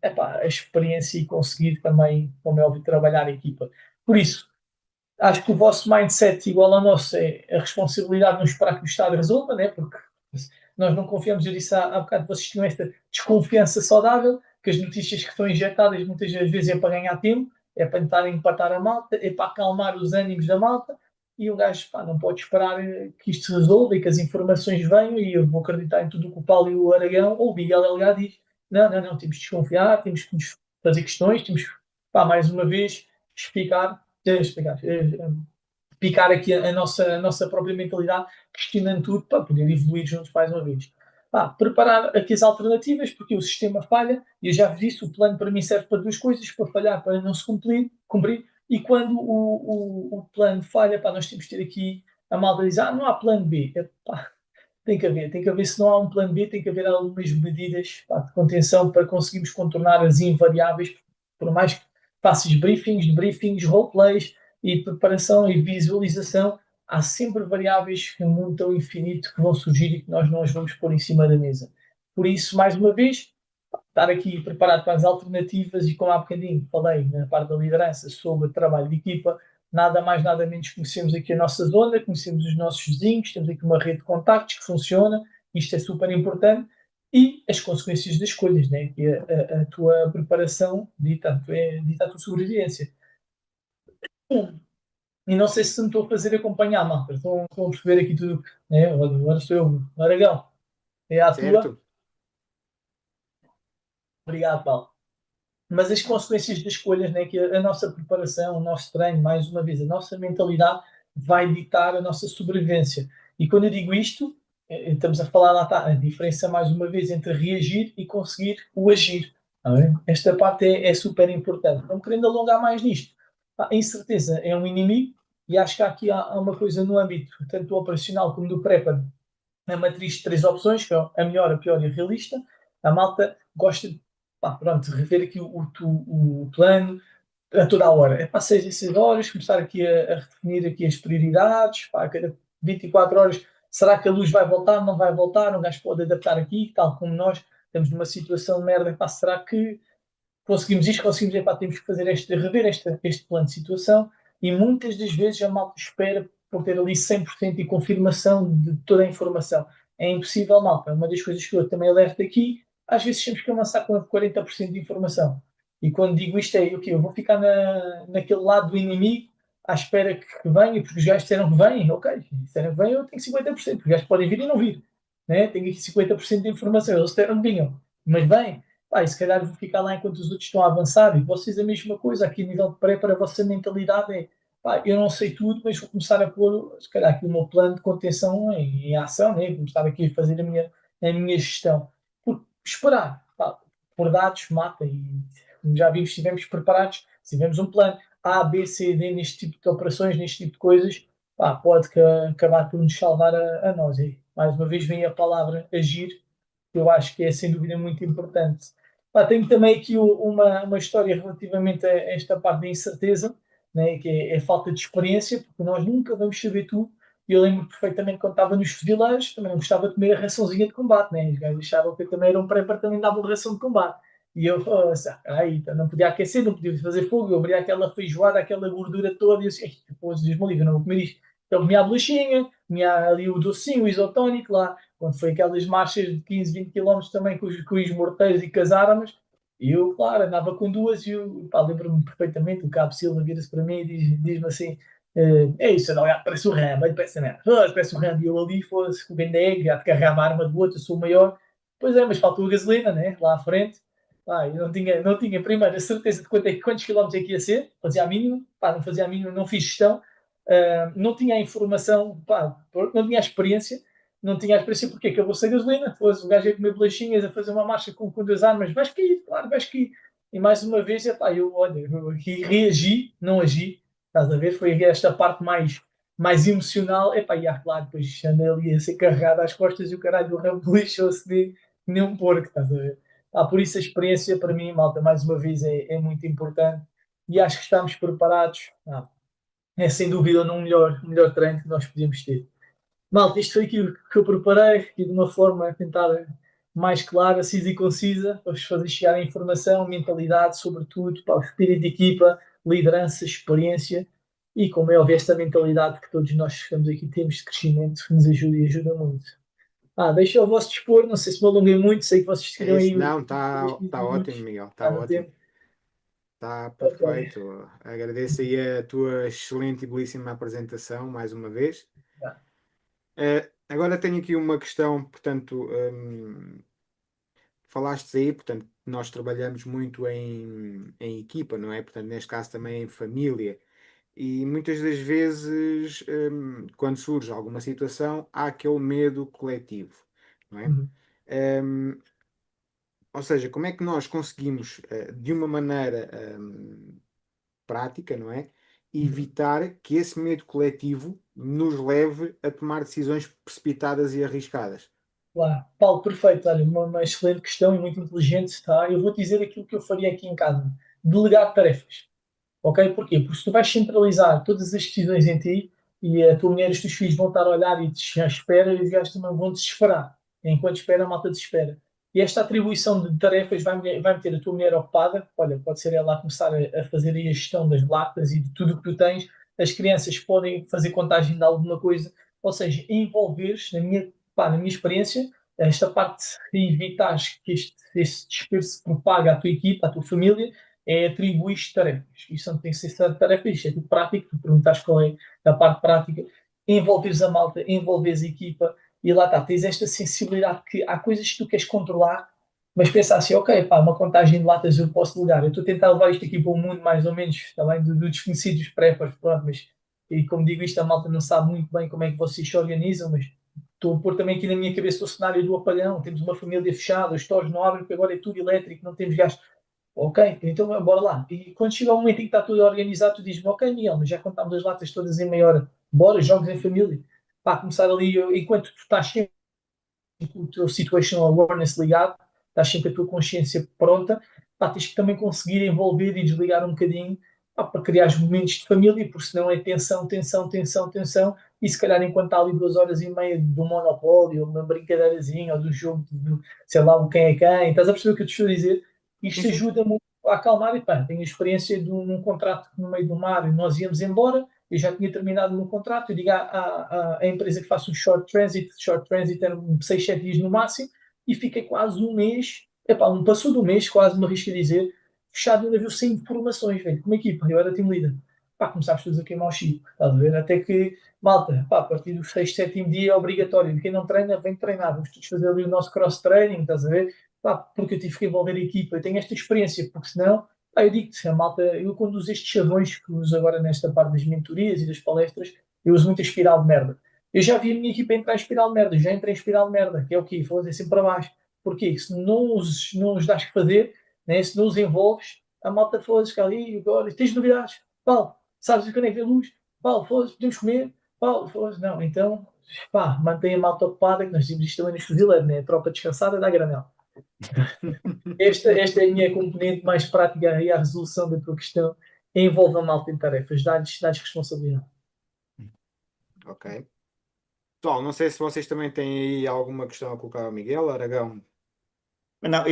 a experiência e conseguir também, como é óbvio, trabalhar a equipa. Por isso, acho que o vosso mindset igual ao nosso é a responsabilidade de não esperar que o Estado resolva, né? Porque nós não confiamos, eu disse há bocado, vocês tinham esta desconfiança saudável, que as notícias que estão injetadas muitas das vezes é para ganhar tempo, é para tentar empatar a malta, é para acalmar os ânimos da malta, e o gajo não pode esperar que isto se resolva e que as informações venham, e eu vou acreditar em tudo o que o Paulo e o Aragão ou o Miguel Delgado diz. Não, não, não, temos de desconfiar, temos que nos fazer questões, temos que, mais uma vez, picar aqui a nossa própria mentalidade, questionando tudo para poder evoluir juntos mais uma vez. Preparar aqui as alternativas, porque o sistema falha, e eu já vos disse, o plano para mim serve para duas coisas, para falhar, para não se cumprir, e quando o plano falha, nós temos que ter aqui a malta diz, não há plano B. Tem que haver, se não há um plano B, tem que haver algumas medidas de contenção para conseguirmos contornar as invariáveis, por mais que faças briefings, roleplays e preparação e visualização, há sempre variáveis que montam infinito que vão surgir e que nós não as vamos pôr em cima da mesa. Por isso, mais uma vez, estar aqui preparado para as alternativas e, como há bocadinho falei na parte da liderança sobre trabalho de equipa, nada mais, nada menos conhecemos aqui a nossa zona, conhecemos os nossos vizinhos, temos aqui uma rede de contactos que funciona, isto é super importante, e as consequências das escolhas, né? Que a tua preparação dita a tua sobrevivência. E não sei se me estou a fazer acompanhar, malta. Estão a perceber aqui tudo. Né? Agora estou eu, Aragão. É a tua. Certo? Obrigado, Paulo. Mas as consequências das escolhas, né, que a nossa preparação, o nosso treino, mais uma vez, a nossa mentalidade vai ditar a nossa sobrevivência. E quando eu digo isto, estamos a falar, lá está, a diferença mais uma vez entre reagir e conseguir o agir. Tá bem? Esta parte é super importante. Não querendo alongar mais nisto. A incerteza é um inimigo e acho que há uma coisa no âmbito tanto do operacional como do preparo, a matriz de três opções, que é a melhor, a pior e a realista. A malta gosta de, pá, pronto, rever aqui o plano a toda a hora. É para 6 em 6 horas, começar aqui a redefinir aqui as prioridades, pá, a cada 24 horas, será que a luz vai voltar, não vai voltar, um gajo pode adaptar aqui, tal como nós estamos numa situação de merda, pá, será que conseguimos isto, conseguimos, epá, temos que fazer rever este plano de situação e muitas das vezes a malta espera por ter ali 100% de confirmação de toda a informação. É impossível, malta. Uma das coisas que eu também alerto aqui, às vezes temos que avançar com 40% de informação. E quando digo isto é, ok, eu vou ficar naquele lado do inimigo à espera que venha, porque os gajos disseram que vêm, ok, disseram que vêm, eu tenho 50%, os gajos podem vir e não vir. Né? Tenho aqui 50% de informação, eles disseram que vinham, mas vêm. Pá, e se calhar vou ficar lá enquanto os outros estão a avançar e vocês a mesma coisa, aqui a nível de pré para a vossa mentalidade é, pá, eu não sei tudo, mas vou começar a pôr, se calhar, aqui o meu plano de contenção em ação, né? Começar aqui a fazer a minha gestão. Por esperar, pá, por dados, mata, e como já vimos, se estivermos preparados, se tivermos um plano A, B, C, D neste tipo de operações, neste tipo de coisas, pá, pode acabar por nos salvar a nós. E, mais uma vez vem a palavra agir, que eu acho que é sem dúvida muito importante. Pá, tenho também aqui uma história relativamente a esta parte da incerteza, né, que é a falta de experiência, porque nós nunca vamos saber tudo. E eu lembro perfeitamente quando estava nos fuzileiros, também não gostava de comer a raçãozinha de combate, né? Os gajos achavam que eu também era um prepper, também dava uma ração de combate. E eu falava assim, aí, então não podia aquecer, não podia fazer fogo, eu abria aquela feijoada, aquela gordura toda, e eu assim, depois Deus me livre, eu não vou comer isto. Então comia a bolachinha, comia ali o docinho, o isotónico lá, quando foi aquelas marchas de 15, 20 quilómetros também com os morteiros e com as armas, e eu, claro, andava com duas e eu, pá, lembro-me perfeitamente, o Cabo Silva vira-se para mim e diz-me assim, é isso, não, parece o Rambo, ele parece, né? Parece o Rambo, e eu ali fosse com o Bendeg, já te carregava a arma do outro, eu sou o maior, pois é, mas faltou a gasolina, né, lá à frente, pá, eu não tinha primeiro a certeza de quantos quilómetros é que ia ser, fazia a mínima, pá, não fazia a mínima, não fiz gestão, não tinha a informação, pá, não tinha a experiência, não tinha a experiência porque acabou-se a gasolina, fosse o gajo a comer bolachinhas, a fazer uma marcha com duas armas, vais cair, claro, vais cair. E mais uma vez, epá, eu aqui reagi, não agi, estás a ver? Foi esta parte mais emocional, epá, e claro, depois andei ali a ser carregado às costas e o caralho do ramo lixou-se nem um porco, estás a ver? Por isso a experiência para mim, malta, mais uma vez é muito importante e acho que estamos preparados. É sem dúvida o melhor treino que nós podíamos ter. Malta, isto foi aquilo que eu preparei, aqui de uma forma a tentar mais clara, concisa e concisa, para vos fazer chegar a informação, mentalidade, sobretudo, para o espírito de equipa, liderança, experiência e, como é óbvio, esta mentalidade que todos nós que estamos aqui temos de crescimento, que nos ajuda e ajuda muito. Deixa o vosso dispor, não sei se me alonguei muito, sei que vocês É tiram aí isso. Não, 10, está 15 tá ótimo, minutos, Miguel. Está está no ótimo. tempo. Está Ok. perfeito. Agradeço aí a tua excelente e belíssima apresentação, mais uma vez. Já. Agora tenho aqui uma questão, portanto, falaste aí, portanto, nós trabalhamos muito em equipa, não é? Portanto, neste caso também em família. E muitas das vezes, quando surge alguma situação, há aquele medo coletivo, não é? Uhum. Hum, ou seja, como é que nós conseguimos, de uma maneira, prática, não é? Uhum. Evitar que esse medo coletivo nos leve a tomar decisões precipitadas e arriscadas. Claro. Paulo, perfeito. Olha, uma excelente questão e muito inteligente, tá? Eu vou dizer aquilo que eu faria aqui em casa. Delegar tarefas. Ok? Porquê? Porque se tu vais centralizar todas as decisões em ti e a tua mulher e os teus filhos vão estar a olhar e te à espera e os gajos também vão desesperar. Enquanto espera, a malta desespera. E esta atribuição de tarefas vai meter a tua mulher ocupada. Olha, pode ser ela a começar a fazer aí a gestão das latas e de tudo o que tu tens. As crianças podem fazer contagem de alguma coisa. Ou seja, envolveres, na minha experiência, esta parte de evitar que este desespero se propague à tua equipa, à tua família, é atribuir tarefas. Isso não tem que ser só tarefas, isto é tudo prático. Tu perguntaste qual é a parte prática. Envolveres a malta, envolveres a equipa, e lá está, tens esta sensibilidade que há coisas que tu queres controlar, mas pensa assim, ok, pá, uma contagem de latas eu posso delegar. Eu estou a tentar levar isto aqui para um mundo mais ou menos também do desconhecido dos preppers, pronto, mas e como digo isto, a malta não sabe muito bem como é que vocês se organizam, mas estou a pôr também aqui na minha cabeça o cenário do apagão. Temos uma família fechada, os stores não abrem porque agora é tudo elétrico, não temos gás. Ok, então bora lá. E quando chega o momento em que está tudo organizado, tu dizes-me, ok, Miguel, mas já contámos as latas todas em meia hora. Bora, jogos em família. Pá, começar ali, enquanto tu estás sempre com o teu situational awareness ligado, estás sempre a tua consciência pronta, pá, tens que também conseguir envolver e desligar um bocadinho, pá, para criar os momentos de família, porque senão é tensão, tensão, tensão, tensão, e se calhar enquanto está ali 2 horas e meia do Monopólio, uma brincadeirazinha, ou do jogo, sei lá, o quem é quem, estás a perceber o que eu te estou a dizer? Sim, Isto sim. ajuda muito a acalmar e, pá, tenho a experiência de um contrato no meio do mar, e nós íamos embora, eu já tinha terminado o meu contrato, eu digo à empresa que faço um short transit eram 6, 7 dias no máximo, e fiquei quase um mês, epá, não passou do mês, quase me arrisco a dizer, fechado no navio sem informações, velho, como equipa, eu era team leader. Pá, começámos todos a queimar o chip, estás a ver? Até que, malta, pá, a partir do 6, 7º dia é obrigatório, quem não treina, vem treinar, vamos todos fazer ali o nosso cross-training, estás a ver? Pá, porque eu tive que envolver a equipa, eu tenho esta experiência, porque senão eu digo-te, a malta, eu quando uso estes chavões que uso agora nesta parte das mentorias e das palestras, eu uso muito a espiral de merda. Eu já vi a minha equipa entrar em espiral de merda, eu já entrei em espiral de merda, que é o quê? Fazer sempre para baixo. Porquê? Se não os dás que fazer, né? Se não os envolves, a malta foda-se, fica ali, agora, tens novidades? Paulo, sabes quando é que vem luz? Paulo, foda-se, podemos comer? Paulo, foda-se, não, então, pá, mantém a malta ocupada, que nós dizemos isto também nos fuzileiros, né? A tropa descansada dá granel. Esta é a minha componente mais prática e a resolução da tua questão envolve a malta em tarefas, dá-lhes responsabilidade. Ok. Pessoal, não sei se vocês também têm aí alguma questão a colocar ao Miguel Aragão. Não,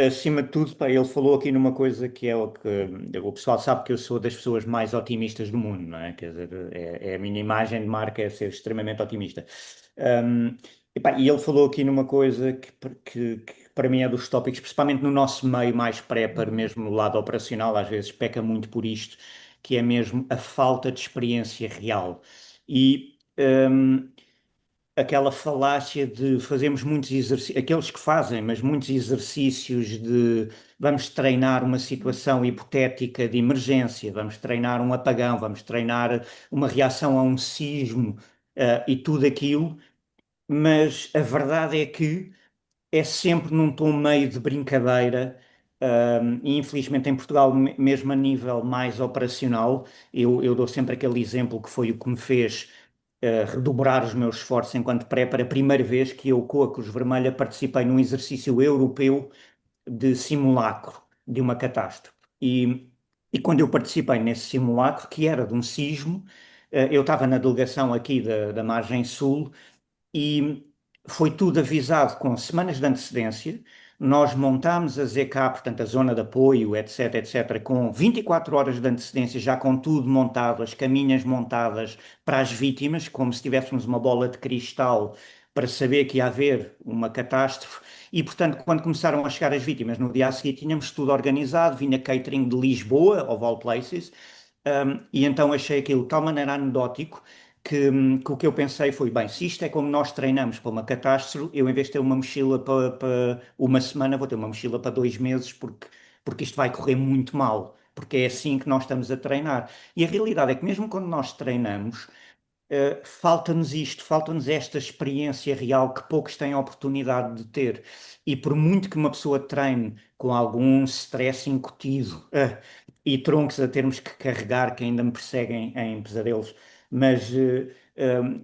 acima de tudo, pá, ele falou aqui numa coisa que é o que o pessoal sabe que eu sou das pessoas mais otimistas do mundo, não é? Quer dizer, é a minha imagem de marca é ser extremamente otimista. E ele falou aqui numa coisa que para mim é dos tópicos, principalmente no nosso meio mais prepper, mesmo no lado operacional, às vezes peca muito por isto, que é mesmo a falta de experiência real. E aquela falácia de fazermos muitos exercícios, aqueles que fazem, mas muitos exercícios de vamos treinar uma situação hipotética de emergência, vamos treinar um apagão, vamos treinar uma reação a um sismo, e tudo aquilo, mas a verdade é que é sempre num tom meio de brincadeira. E infelizmente em Portugal, mesmo a nível mais operacional, eu dou sempre aquele exemplo que foi o que me fez redobrar os meus esforços enquanto pré para a primeira vez que eu, com a Cruz Vermelha, participei num exercício europeu de simulacro de uma catástrofe. E quando eu participei nesse simulacro, que era de um sismo, eu estava na delegação aqui da Margem Sul e foi tudo avisado com semanas de antecedência. Nós montámos a ZK, portanto, a zona de apoio, etc, etc, com 24 horas de antecedência, já com tudo montado, as caminhas montadas para as vítimas, como se tivéssemos uma bola de cristal para saber que ia haver uma catástrofe. E, portanto, quando começaram a chegar as vítimas no dia a seguir, tínhamos tudo organizado, vinha catering de Lisboa, of all places, e então achei aquilo de tal maneira anedótico que o que eu pensei foi, bem, se isto é como nós treinamos para uma catástrofe, eu em vez de ter uma mochila para uma semana, vou ter uma mochila para 2 meses, porque isto vai correr muito mal, porque é assim que nós estamos a treinar. E a realidade é que mesmo quando nós treinamos, falta-nos isto, falta-nos esta experiência real que poucos têm a oportunidade de ter. E por muito que uma pessoa treine com algum stress incutido, e troncos a termos que carregar que ainda me perseguem em pesadelos, mas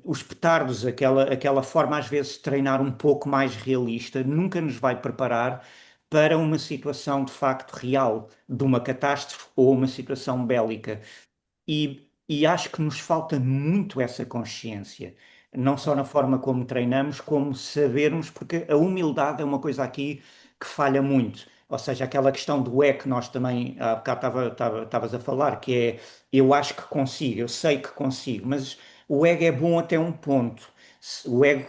os petardos, aquela forma às vezes de treinar um pouco mais realista, nunca nos vai preparar para uma situação de facto real, de uma catástrofe ou uma situação bélica. E acho que nos falta muito essa consciência. não só na forma como treinamos, como sabermos, porque a humildade é uma coisa aqui que falha muito. Ou seja, aquela questão do é que nós também, há bocado estavas a falar, que é eu acho que consigo, eu sei que consigo, mas o ego é bom até um ponto. O ego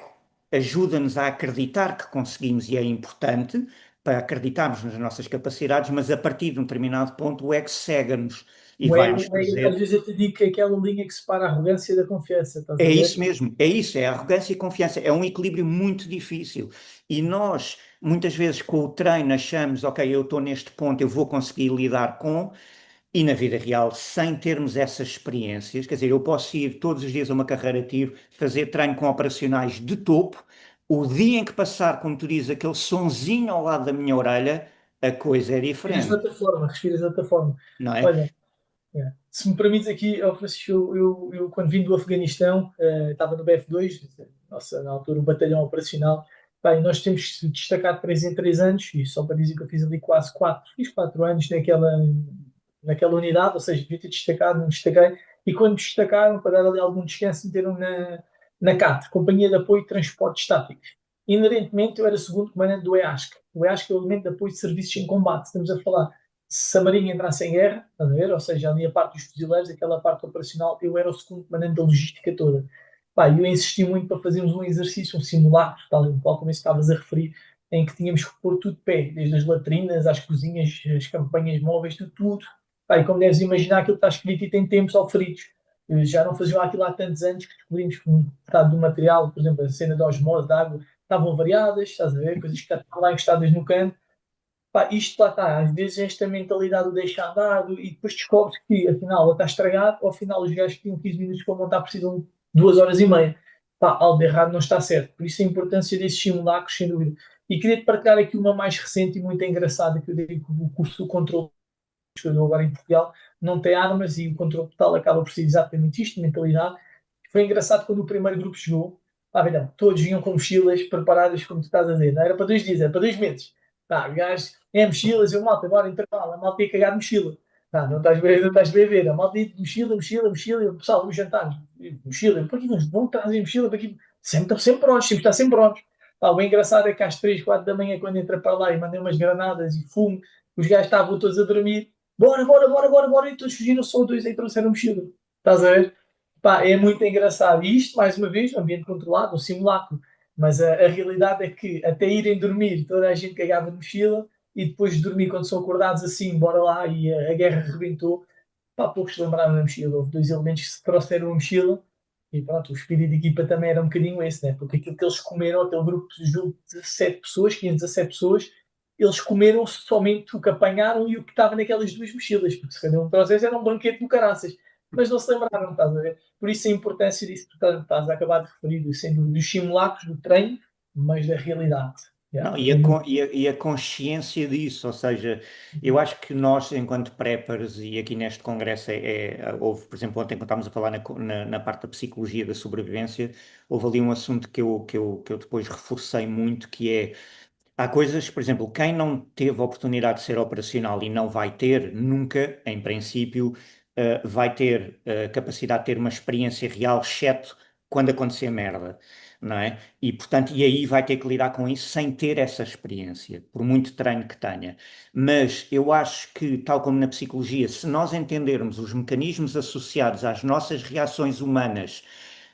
ajuda-nos a acreditar que conseguimos e é importante para acreditarmos nas nossas capacidades, mas a partir de um determinado ponto o ego cega-nos e vai-nos Às trazer. vezes eu te digo que é aquela linha que separa a arrogância da confiança, estás a É ver? isso mesmo, é isso, é arrogância e confiança. É um equilíbrio muito difícil. E nós, muitas vezes, com o treino, achamos, ok, eu estou neste ponto, eu vou conseguir lidar com, e na vida real, sem termos essas experiências, quer dizer, eu posso ir todos os dias a uma carreira de tiro, fazer treino com operacionais de topo, o dia em que passar, como tu dizes, aquele sonzinho ao lado da minha orelha, a coisa é diferente, Respiras de outra forma. não é? Olha, se me permites aqui, ó Francisco, eu quando vim do Afeganistão, estava no BF2, nossa, na altura, o batalhão operacional. Bem, nós temos destacado 3 em 3 anos, e só para dizer que eu fiz ali quase 4, fiz 4 anos naquela unidade, ou seja, devia ter destacado, não destaquei, e quando destacaram, para dar ali algum descanso, meteram na CAT, Companhia de Apoio de Transportes Estáticos. Inerentemente, eu era segundo comandante do EASC. O EASC é o Elemento de Apoio de Serviços em Combate. Estamos a falar, se a Marinha entrasse em guerra, a ver? Ou seja, ali a parte dos fuzileiros, aquela parte operacional, eu era o segundo comandante da logística toda. Pá, eu insisti muito para fazermos um exercício, um simulacro, tal e qual como estavas a referir, em que tínhamos que pôr tudo de pé, desde as latrinas às cozinhas, as campanhas móveis, tudo. Pá, e como deves imaginar, aquilo está escrito e tem tempos ao feridos. Já não faziam aquilo há tantos anos que descobrimos que um estado do material, por exemplo, a cena da osmose da água, estavam variadas, estás a ver? Coisas que estavam lá encostadas no canto. Pá, isto lá está, às vezes esta mentalidade do deixar andado e depois descobres que afinal ele está estragado, ou afinal os gajos que tinham 15 minutos para montar precisam de 2 horas e meia. Pá, algo de errado não está certo. Por isso a importância desses simulacros, sem dúvida. E queria-te partilhar aqui uma mais recente e muito engraçada que eu dei com o curso do controle que eu dou agora em Portugal, não tem armas e o controle total acaba por ser exatamente isto, mentalidade. Foi engraçado quando o primeiro grupo chegou, pá, não, todos vinham com mochilas preparadas, como tu estás a dizer, não era para 2 dias, era para 2 meses. Pá, gajos, mochilas, eu malta, agora intervalo, a malta ia cagar de mochila. Pá, não estás bem a ver, a malta ia de mochila, mochila, mochila, e o pessoal, vamos jantar, mochila, para que vão trazer mochila, para aqui, sempre estão sempre prontos, sempre está sempre prontos. Pá, o bem engraçado é que às 3, 4 da manhã, quando entra para lá e mandei umas granadas e fumo, os gajos estavam todos a dormir, bora, bora, bora, bora, bora, e todos fugiram, só dois aí trouxeram mochila. Estás a ver? Pá, é muito engraçado. E isto, mais uma vez, no ambiente controlado, um simulacro. Mas a realidade é que até irem dormir, toda a gente cagava de mochila e depois de dormir, quando são acordados assim, bora lá e a guerra rebentou. Pá, poucos se lembraram da mochila. Houve dois elementos que se trouxeram a mochila e pronto, o espírito de equipa também era um bocadinho esse, né? Porque aquilo que eles comeram, aquele grupo de 17 pessoas, 15, 17 pessoas, eles comeram somente o que apanharam e o que estava naquelas duas mochilas, porque se cada um trouxesse era um banquete do caraças. Mas não se lembraram, estás a ver? Por isso a importância disso que tu estás a acabar de referir, sendo dos simulacros, do treino, mas da realidade. Não, Yeah, e é muito. e a consciência disso, ou seja, eu acho que nós, enquanto preppers, e aqui neste congresso houve, por exemplo, ontem quando estávamos a falar na parte da psicologia da sobrevivência, houve ali um assunto que eu depois reforcei muito, que é, há coisas, por exemplo, quem não teve a oportunidade de ser operacional e não vai ter, nunca, em princípio, vai ter a capacidade de ter uma experiência real, exceto quando acontecer merda, não é? E, portanto, e aí vai ter que lidar com isso sem ter essa experiência, por muito treino que tenha. Mas eu acho que, tal como na psicologia, se nós entendermos os mecanismos associados às nossas reações humanas,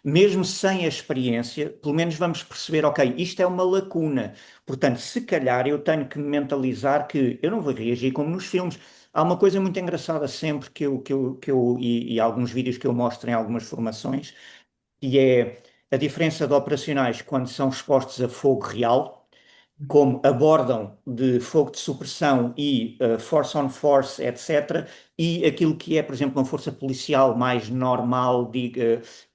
mesmo sem a experiência, pelo menos vamos perceber, ok, isto é uma lacuna. Portanto, se calhar eu tenho que me mentalizar que eu não vou reagir como nos filmes. Há uma coisa muito engraçada sempre e alguns vídeos que eu mostro em algumas formações, que é a diferença de operacionais quando são expostos a fogo real, como abordam de fogo de supressão e force on force, etc., e aquilo que é, por exemplo, uma força policial mais normal,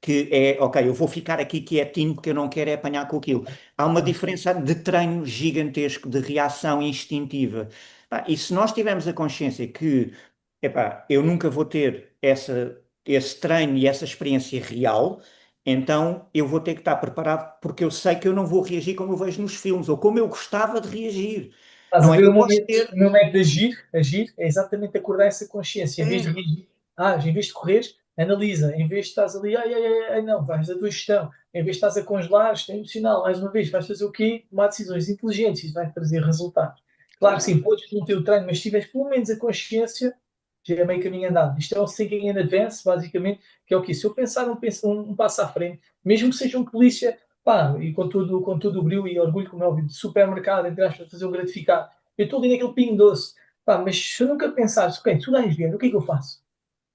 que é, ok, eu vou ficar aqui quietinho porque eu não quero é apanhar com aquilo. Há uma diferença de treino gigantesco, de reação instintiva. Pá, e se nós tivermos a consciência que, epá, eu nunca vou ter esse treino e essa experiência real, então eu vou ter que estar preparado porque eu sei que eu não vou reagir como eu vejo nos filmes ou como eu gostava de reagir. Estás a Não é? ver Eu posso ter. o momento de agir é exatamente acordar essa consciência. Em vez de É, reagir, em vez de correr, Analisa, em vez de estás ali, ai, não, vais da tua gestão, em vez de estás a congelar, gestão emocional, mais uma vez, vais fazer o quê? Tomar decisões inteligentes, isso vai trazer resultados. Claro que sim, podes não ter o treino, mas se tiveres pelo menos a consciência, já é meio caminho andado. Isto é o thinking in advance, basicamente, que é o quê? Se eu pensar um passo à frente, mesmo que seja um polícia, pá, e com todo o brilho e orgulho, como é óbvio, de supermercado, entre aspas, fazer um gratificado, eu estou ali naquele pingo doce, pá, mas se eu nunca pensasse, ok, tu vais ver, o que é que eu faço?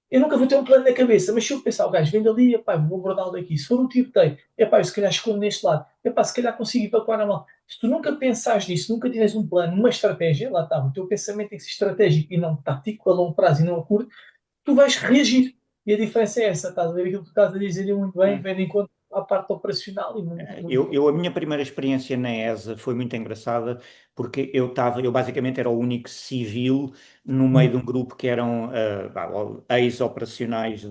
Eu nunca vou ter um plano na cabeça, mas se eu pensar, o gajo vem dali, epá, vou abordá-lo daqui. Se for um tiroteio, epá, eu se calhar escondo neste lado, epá, se calhar consigo evacuar a mão. Se tu nunca pensares nisso, nunca tiveres um plano, uma estratégia, lá está, o teu pensamento tem que ser estratégico e não tático, a longo prazo e não a curto, tu vais reagir. E a diferença é essa, estás a ver aquilo que tu estás a dizer muito bem, vem de encontro à parte operacional e muito. A minha primeira experiência na ESA foi muito engraçada porque eu basicamente era o único civil no meio de um grupo que eram ex-operacionais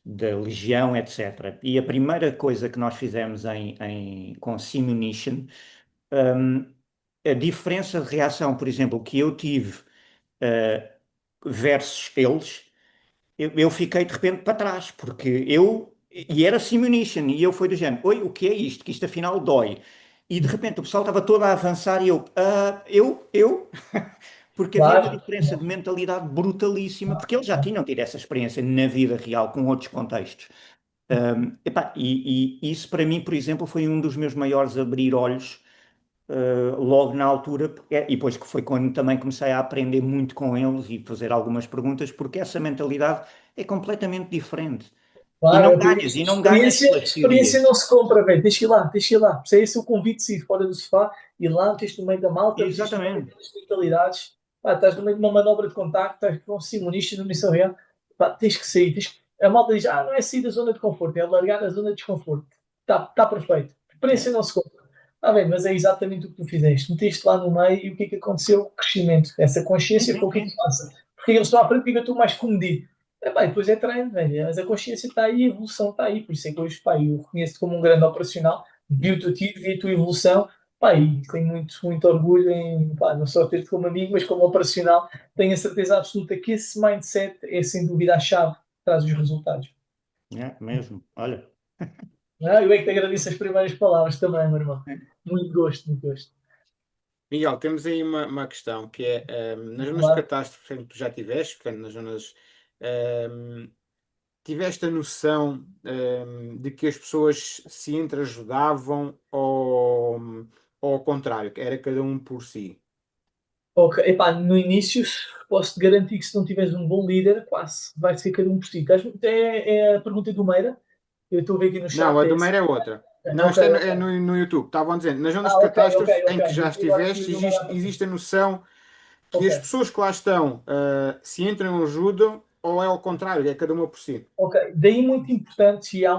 da Legião, etc. E a primeira coisa que nós fizemos com Simunition, um, a diferença de reação, por exemplo, que eu tive uh, versus eles, eu fiquei de repente para trás, porque e era Simunition, e eu fui do género, oi, o que é isto? Que isto afinal dói. E de repente o pessoal estava todo a avançar e porque havia uma Claro, diferença de mentalidade brutalíssima, porque eles já tinham tido essa experiência na vida real, com outros contextos. E isso para mim, por exemplo, foi um dos meus maiores abrir olhos logo na altura, e depois que foi quando também comecei a aprender muito com eles e fazer algumas perguntas, porque essa mentalidade é completamente diferente. E claro, não é por ganhas, isso. e não ganhas pelas Experiência teorias. não se compra, velho. Tens que ir lá. Se é esse o convite, se ir fora do sofá, ir lá, meteste no meio da malta, meteste no meio Exatamente. daquelas mentalidades, pá, estás no meio de uma manobra de contacto, estás com um simonista na missão real, pá, tens que sair. A malta diz, não é sair da zona de conforto, é largar a zona de desconforto. Tá perfeito. Experiência É. não se compra. Bem, mas é exatamente o que tu fizeste. Meteste lá no meio e o que é que aconteceu? Crescimento. Essa Sim, consciência sim, foi o que é que sim. passa. Porque eles estão à frente, porque eu estou mais comedido. Bem, depois é treino, velho. Mas a consciência está aí, a evolução está aí. Por isso é que hoje, pá, eu reconheço-te como um grande operacional, vi o teu tiro, vi a tua evolução, pá, e tenho muito orgulho em, pá, não só ter-te como amigo, mas como operacional. Tenho a certeza absoluta que esse mindset é, sem dúvida, a chave que traz os resultados. É, mesmo. Olha. Eu é que te agradeço as primeiras palavras também, meu irmão. Muito gosto, muito gosto. Miguel, temos aí uma questão que é, nas zonas de Claro. catástrofe, portanto, tu já tiveste, portanto, nas zonas, ehm, tiveste a noção, de que as pessoas se entreajudavam ou ao contrário, que era cada um por si? Ok, epá, no início posso-te garantir que se não tiveres um bom líder, quase vai ser cada um por si. É a pergunta do Meira, eu estou a ver aqui no Não, chat, a é do essa. Meira é outra. Não, Ok, isto é ok. no YouTube. Estavam a dizer, nas zonas de Ok, ok, catástrofe ok. em que já E agora aqui estiveste, o Meira a pergunta. existe a noção que Ok. as pessoas que lá estão, se entram ajudam ou é ao contrário, é cada uma por si? Ok, daí muito importante, e há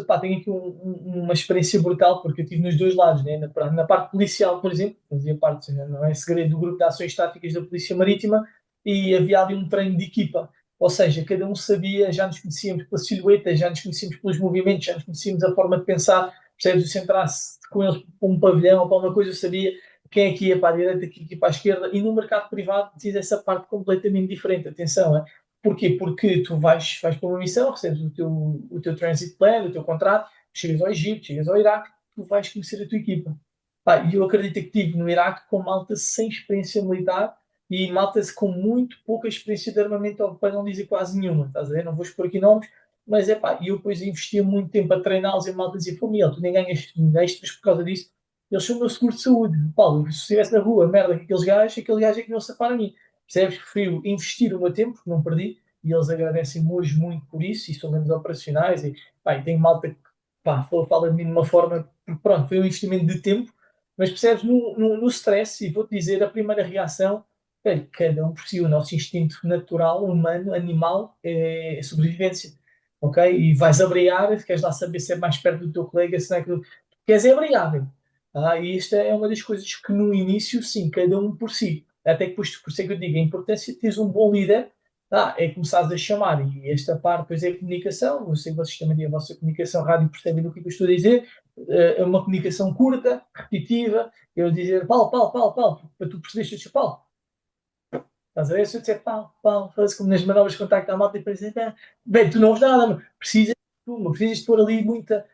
pá, tenho aqui uma experiência brutal, porque eu estive nos dois lados, né? Na parte policial, por exemplo, fazia parte, não é segredo, do grupo de ações táticas da Polícia Marítima, e havia ali um treino de equipa, ou seja, cada um sabia, já nos conhecíamos pela silhueta, já nos conhecíamos pelos movimentos, já nos conhecíamos a forma de pensar, percebes? Se entrasse com eles para um pavilhão ou para uma coisa, eu sabia quem é que ia para a direita, quem é que ia para a esquerda, e no mercado privado diz essa parte completamente diferente, atenção, é? Porquê? Porque tu vais para uma missão, recebes o teu transit plan, o teu contrato, chegas ao Egito, chegas ao Iraque, tu vais conhecer a tua equipa. Pá, e eu acredito que estive no Iraque com malta sem experiência militar e malta com muito pouca experiência de armamento, para não dizer quase nenhuma, estás a ver? Não vou expor aqui nomes, mas é pá, e eu depois investia muito tempo a treiná-los e a malta dizia, pô, Miguel, tu nem ganhas extras por causa disso. Eles são o meu seguro de saúde. Paulo, se estivesse na rua, merda, com aquele gajo é que me ia safar a mim. Percebes? Prefiro investir o meu tempo, que não perdi, e eles agradecem-me hoje muito por isso, e são menos operacionais, e, pá, e tem malta que pá, fala de mim de uma forma, pronto, foi um investimento de tempo, mas percebes, no stress, e vou-te dizer, a primeira reação, bem, cada um por si, o nosso instinto natural, humano, animal, é sobrevivência, ok? E vais abrigar, queres lá saber se é mais perto do teu colega, se não é que queres é abrigável. E esta é uma das coisas que no início, sim, cada um por si. Até que depois, por isso é que eu digo, a importância de teres um bom líder, é começares a chamar. E esta parte depois é a comunicação. Eu sei que vocês também têm a vossa comunicação rádio, percebem do que eu estou a dizer. É uma comunicação curta, repetitiva. Eu dizer, Paulo, Paulo, Paulo, Paulo, para tu perceberes, eu digo, Paulo, Estás a ver? Se eu disser pau, faz como nas manobras de contacto à malta e depois bem, tu não ouves nada, mas precisas de pôr ali muita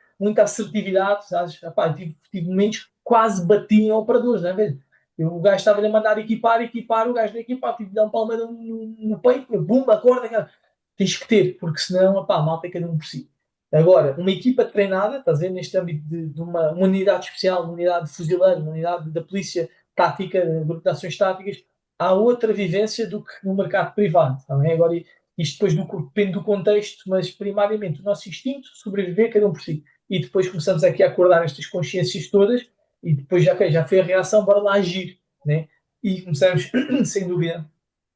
assertividade, sabes? Epá, eu tive momentos que quase bati em operadores, não é mesmo? O gajo estava-lhe a mandar equipar, o gajo não equipar, tive de dar um palmeira no peito, bum, acorda, cara. Tens que ter, porque senão, epá, a malta é cada um por si. Agora, uma equipa treinada, estás a ver, neste âmbito de uma unidade especial, uma unidade de fuzileiro, uma unidade da polícia tática, de grupo de ações táticas, há outra vivência do que no mercado privado. Tá bem? Agora, isto depois depende do contexto, mas primariamente o nosso instinto, sobreviver cada um por si. E depois começamos aqui a acordar estas consciências todas e depois já foi a reação, bora lá agir. Né? E começamos, sem dúvida,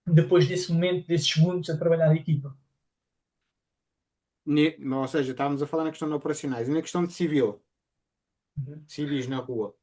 depois desse momento, desses segundos, a trabalhar a equipa. Ou seja, estávamos a falar na questão de operacionais e na questão de civil, civis na rua.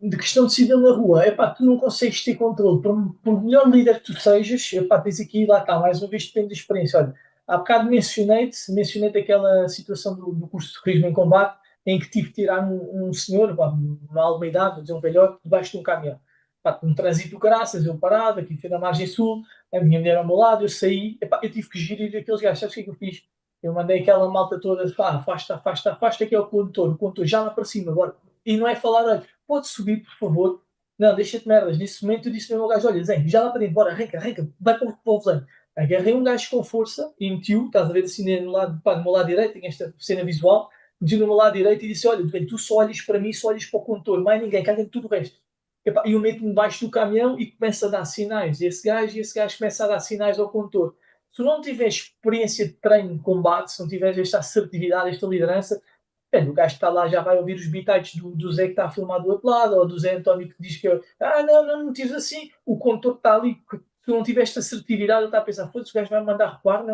De questão de civil na rua, epá, tu não consegues ter controle, por melhor líder que tu sejas, epá, tens aqui, lá está, mais uma vez depende da experiência. Olha, há bocado mencionei-te aquela situação do curso de turismo em combate, em que tive que tirar um senhor, pá, uma alguma idade, dizer um velhote, debaixo de um caminhão. Pá, um trânsito do caraças, eu parado, aqui foi na margem sul, a minha mulher ao meu lado, eu saí, epá, eu tive que gerir aqueles gajos, sabes o que é que eu fiz? Eu mandei aquela malta toda, pá, afasta, que é o condutor já lá para cima, agora. E não é falar, olha, pode subir, por favor. Não, deixa-te merdas. Nesse momento eu disse mesmo ao gajo: olha, Zé, já lá para dentro, bora, arranca, vai para o volante. Agarrei um gajo com força e meti-o, estás a ver assim no lado, pá, no meu lado direito, tem esta cena visual, meti no meu lado direito e disse: olha, tu só olhas para mim, só olhas para o condutor, mais ninguém, caga de tudo o resto. E eu meto-me debaixo do caminhão e começo a dar sinais. E esse gajo começa a dar sinais ao condutor. Se não tiveres experiência de treino de combate, se não tiveres esta assertividade, esta liderança, o gajo que está lá já vai ouvir os bitites do Zé que está a filmar do outro lado, ou do Zé António que diz que não tires assim. O condutor que está ali, que tu não tiveste assertividade, ele está a pensar, foda-se, o gajo vai me mandar recuar.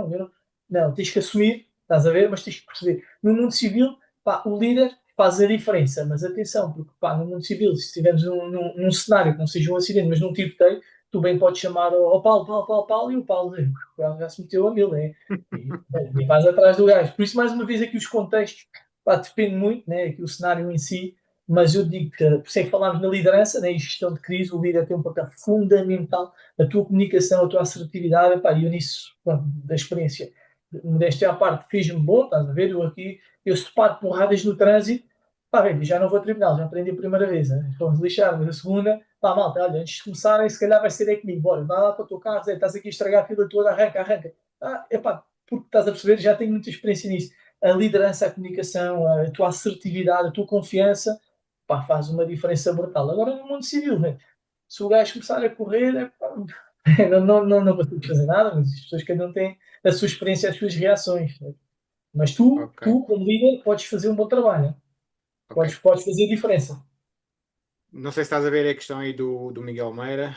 Não, tens que assumir, estás a ver, mas tens que perceber. No mundo civil, pá, o líder faz a diferença, mas atenção, porque pá, no mundo civil, se estivermos num cenário que não seja um acidente, mas num tiroteio, tu bem podes chamar ao Paulo, e o Paulo já se meteu a mil, né? E vais atrás do gajo. Por isso, mais uma vez, aqui os contextos. Pá, depende muito, né, aqui o cenário em si, mas eu digo que, por isso é que falámos na liderança, né, e gestão de crise, o líder tem um papel fundamental, a tua comunicação, a tua assertividade, pá, e eu nisso, pá, da experiência, modéstia à parte, fiz-me bom, estás a ver, eu se paro porradas no trânsito, pá, bem, já não vou a tribunal, já aprendi a primeira vez, né, vamos lixar, mas a segunda, pá, malta, olha, antes de começarem, se calhar vai ser é comigo, bora, vai lá para o teu carro, Zé, estás aqui a estragar a fila toda, arranca, epá, porque estás a perceber, já tenho muita experiência nisso, a liderança, a comunicação, a tua assertividade, a tua confiança, pá, faz uma diferença brutal. Agora no mundo civil, né? Se o gajo começar a correr, pá, não vou ter que fazer nada, mas as pessoas cada um tem a sua experiência, as suas reações. Né? Mas Ok, como líder, podes fazer um bom trabalho, né? ok. Podes fazer a diferença. Não sei se estás a ver a questão aí do Miguel Meira.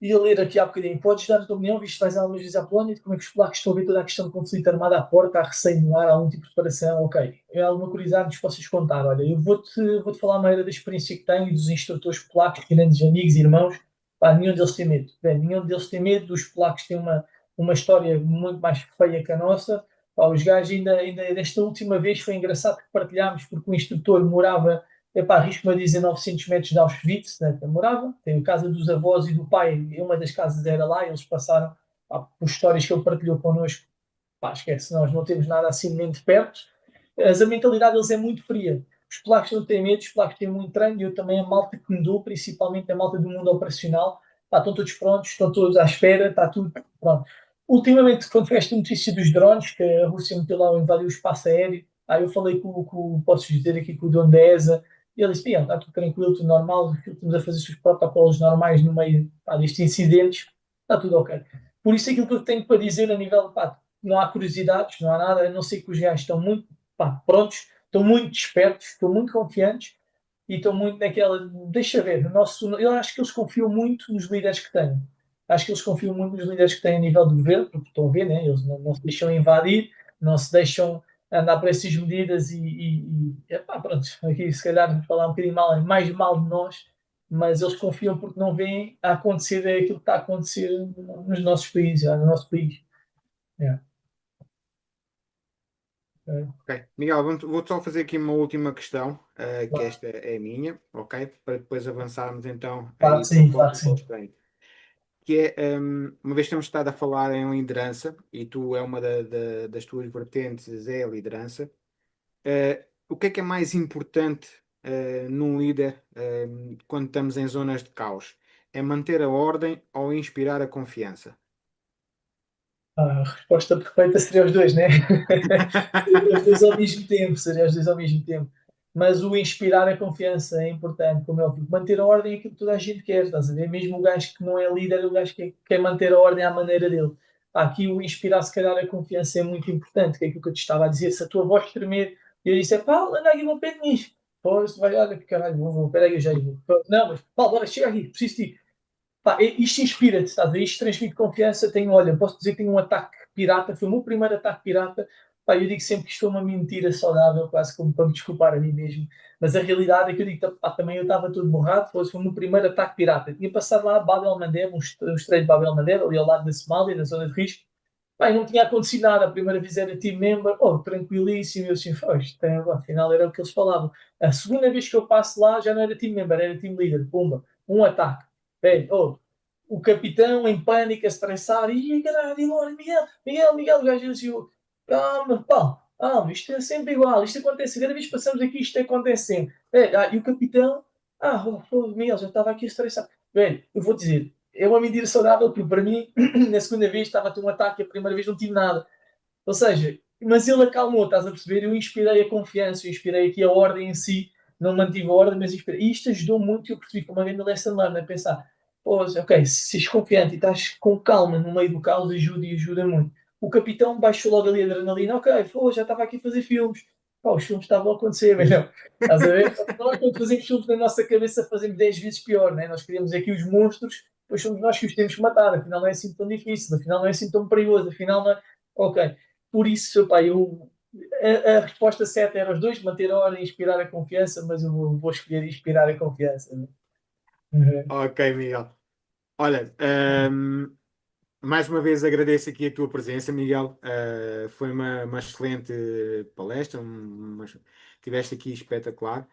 Ia ler aqui há bocadinho. Podes dar a tua opinião, visto que vais algumas vezes à Polónia, de como é que os polacos estão a ver toda a questão de conflito armado à porta, há receio no ar, há algum tipo de preparação? Ok. É alguma curiosidade que nos possas contar? Olha, eu vou-te falar mais da experiência que tenho e dos instrutores polacos, grandes amigos e irmãos. Pá, nenhum deles tem medo. Bem, nenhum deles tem medo. Os polacos têm uma história muito mais feia que a nossa. Pá, os gajos, ainda desta última vez, foi engraçado que partilhámos, porque o instrutor morava, epá, arrisco-me a dizer 900 metros de Auschwitz, né, que eu morava. Tem a casa dos avós e do pai, e uma das casas era lá, eles passaram, pá, por histórias que ele partilhou connosco. Pá, esquece, nós não temos nada assim nem de perto. Mas a mentalidade deles é muito fria. Os polacos não têm medo, os polacos têm muito treino, e eu também, a malta que me dou, principalmente a malta do mundo operacional, pá, estão todos prontos, estão todos à espera, está tudo pronto. Ultimamente, quando foi esta notícia dos drones, que a Rússia meteu lá, invadiu o espaço aéreo, eu falei posso dizer aqui, com o dono da ESA, e ele disse: está tudo tranquilo, tudo normal, estamos a fazer os protocolos normais no meio, pá, destes incidentes, está tudo ok. Por isso, aquilo que eu tenho para dizer a nível, pá, não há curiosidades, não há nada, a não ser que os gajos estão muito, pá, prontos, estão muito despertos, estão muito confiantes e estão muito naquela. Deixa ver, eu acho que eles confiam muito nos líderes que têm. Acho que eles confiam muito nos líderes que têm a nível do governo, porque estão a ver, né? Eles não se deixam invadir, não se deixam andar por essas medidas epá, pronto, aqui se calhar falar um bocadinho mais mal de nós, mas eles confiam porque não veem a acontecer aquilo que está a acontecer nos nossos países, no nosso país. É, é, Ok. Miguel, vou só fazer aqui uma última questão, que claro, esta é minha, ok? Para depois avançarmos então claro que aí para o sim, claro que ponto sim. importante. que é, uma vez que temos estado a falar em liderança, e tu é uma das tuas vertentes, é a liderança, o que é mais importante num líder quando estamos em zonas de caos? É manter a ordem ou inspirar a confiança? A resposta perfeita seria os dois, né? Seria os dois ao mesmo tempo, seria os dois ao mesmo tempo. Mas o inspirar a confiança é importante, como é óbvio. Manter a ordem é aquilo que toda a gente quer, estás a ver? Mesmo o gajo que não é líder, é o gajo que quer manter a ordem à maneira dele. Pá, aqui o inspirar, se calhar, a confiança é muito importante, que é aquilo que eu te estava a dizer. Se a tua voz tremer, e eu disse, pá, anda aqui, vou pé nisso. Pô, se vai, olha, que caralho, vou, peraí, eu já vou. Não, mas, pá, bora, chega aqui, preciso de ti. Pá, isto inspira-te, estás a ver? Isto transmite confiança. Tenho, olha, posso dizer que tenho um ataque pirata, foi o meu primeiro ataque pirata. Pá, eu digo sempre que isto foi uma mentira saudável, quase como para me desculpar a mim mesmo. Mas a realidade é que eu digo, pá, também eu estava todo borrado, foi o meu primeiro ataque pirata. Tinha passado lá a Bab el-Mandeb, um estreito de Bab el-Mandeb, ali ao lado da Somália, na zona de risco. Pá, e não tinha acontecido nada. A primeira vez era team member, oh, tranquilíssimo. Eu assim, afinal era o que eles falavam. A segunda vez que eu passo lá já não era team member, era team leader. Pumba, um ataque. Velho, oh, o capitão em pânico, a estressar, e caralho, e olha, Miguel, o gajo assim, calma, pá, isto é sempre igual, isto acontece, cada vez que passamos aqui, isto acontece sempre. E o capitão, Miguel, já estava aqui a estressar. Velho, eu vou dizer, é uma mentira saudável, porque para mim, na segunda vez estava a ter um ataque, a primeira vez não tive nada. Ou seja, mas ele acalmou, estás a perceber? Eu inspirei a confiança, eu inspirei aqui a ordem em si, não mantive a ordem, mas inspirei. E isto ajudou muito, eu percebi como uma grande lesson learned, a pensar, pô, ok, se és confiante e estás com calma no meio do caos, ajuda e ajuda muito. O capitão baixou logo ali a adrenalina, ok, pô, já estava aqui a fazer filmes. Pô, os filmes estavam a acontecer, mas não. Estás a ver? Nós, quando fazemos filmes na nossa cabeça, fazemos 10 vezes pior, né? Nós criamos aqui os monstros, depois somos nós que os temos que matar, afinal não é assim tão difícil, afinal não é assim tão perigoso, afinal não é... Ok, por isso, pá, a resposta certa era os dois, manter a ordem e inspirar a confiança, mas eu vou escolher inspirar a confiança. Né? Uhum. Ok, Miguel. Olha, mais uma vez agradeço aqui a tua presença, Miguel. Foi uma excelente palestra, tiveste aqui espetacular.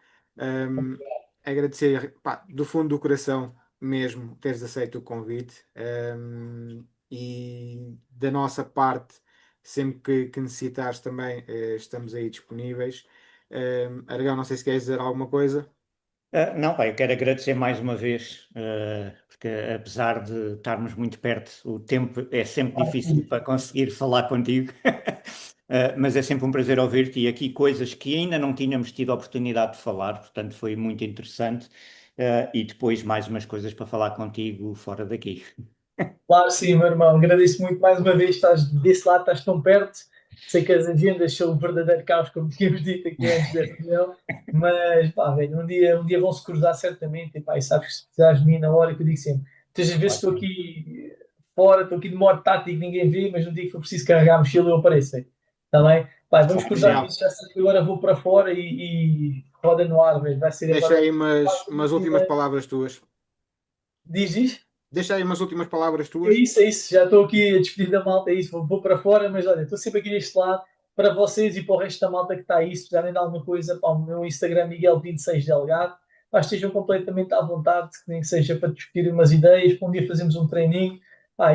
Agradecer, pá, do fundo do coração mesmo teres aceito o convite. E da nossa parte, sempre que necessitares também, estamos aí disponíveis. Aragão, não sei se queres dizer alguma coisa. Não, pá, eu quero agradecer mais uma vez, porque apesar de estarmos muito perto, o tempo é sempre difícil para conseguir falar contigo, mas é sempre um prazer ouvir-te e aqui coisas que ainda não tínhamos tido a oportunidade de falar, portanto foi muito interessante, e depois mais umas coisas para falar contigo fora daqui. Claro, sim, meu irmão. Agradeço muito mais uma vez. Estás desse lado, estás tão perto. Sei que as agendas são um verdadeiro caos, como tínhamos dito aqui antes da reunião. Mas, pá, velho, um dia vão se cruzar certamente. E, pá, e sabes que se precisares de mim na hora que eu digo sempre. Muitas vezes estou Ótimo. aqui fora, estou aqui de modo tático, ninguém vê, mas no dia que for preciso carregar a mochila, eu apareço, velho. Está bem? Pá, vamos Ok, cruzar Miguel. isso. Já sei que agora vou para fora e roda no ar, velho. Vai ser Deixa agora. aí umas últimas palavras tuas. Diz isto? Deixa aí umas últimas palavras É tuas. isso, é isso. Já estou aqui a despedir da malta, é isso. Vou para fora, mas olha, estou sempre aqui deste lado para vocês e para o resto da malta que está aí. Se precisarem de alguma coisa, para o meu Instagram, Miguel26Delgado, mas estejam completamente à vontade, que nem que seja para discutir umas ideias. Para um dia fazemos um treininho.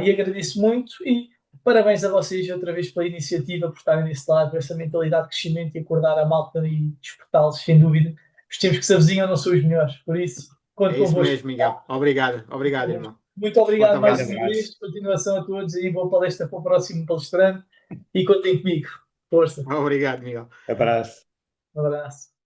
E agradeço muito e parabéns a vocês outra vez pela iniciativa, por estarem desse lado, por essa mentalidade de crescimento e acordar a malta e despertá-los, sem dúvida. Os tempos que se avizinham não são os melhores, por isso, conto É isso convosco. mesmo, Miguel. Obrigado, obrigado, irmão. Muito Forte obrigado mais Grande abraço. uma abraço. vez. Continuação a todos e boa palestra para o próximo palestrante. E contem comigo. Força. Obrigado, Miguel. Abraço. Um abraço.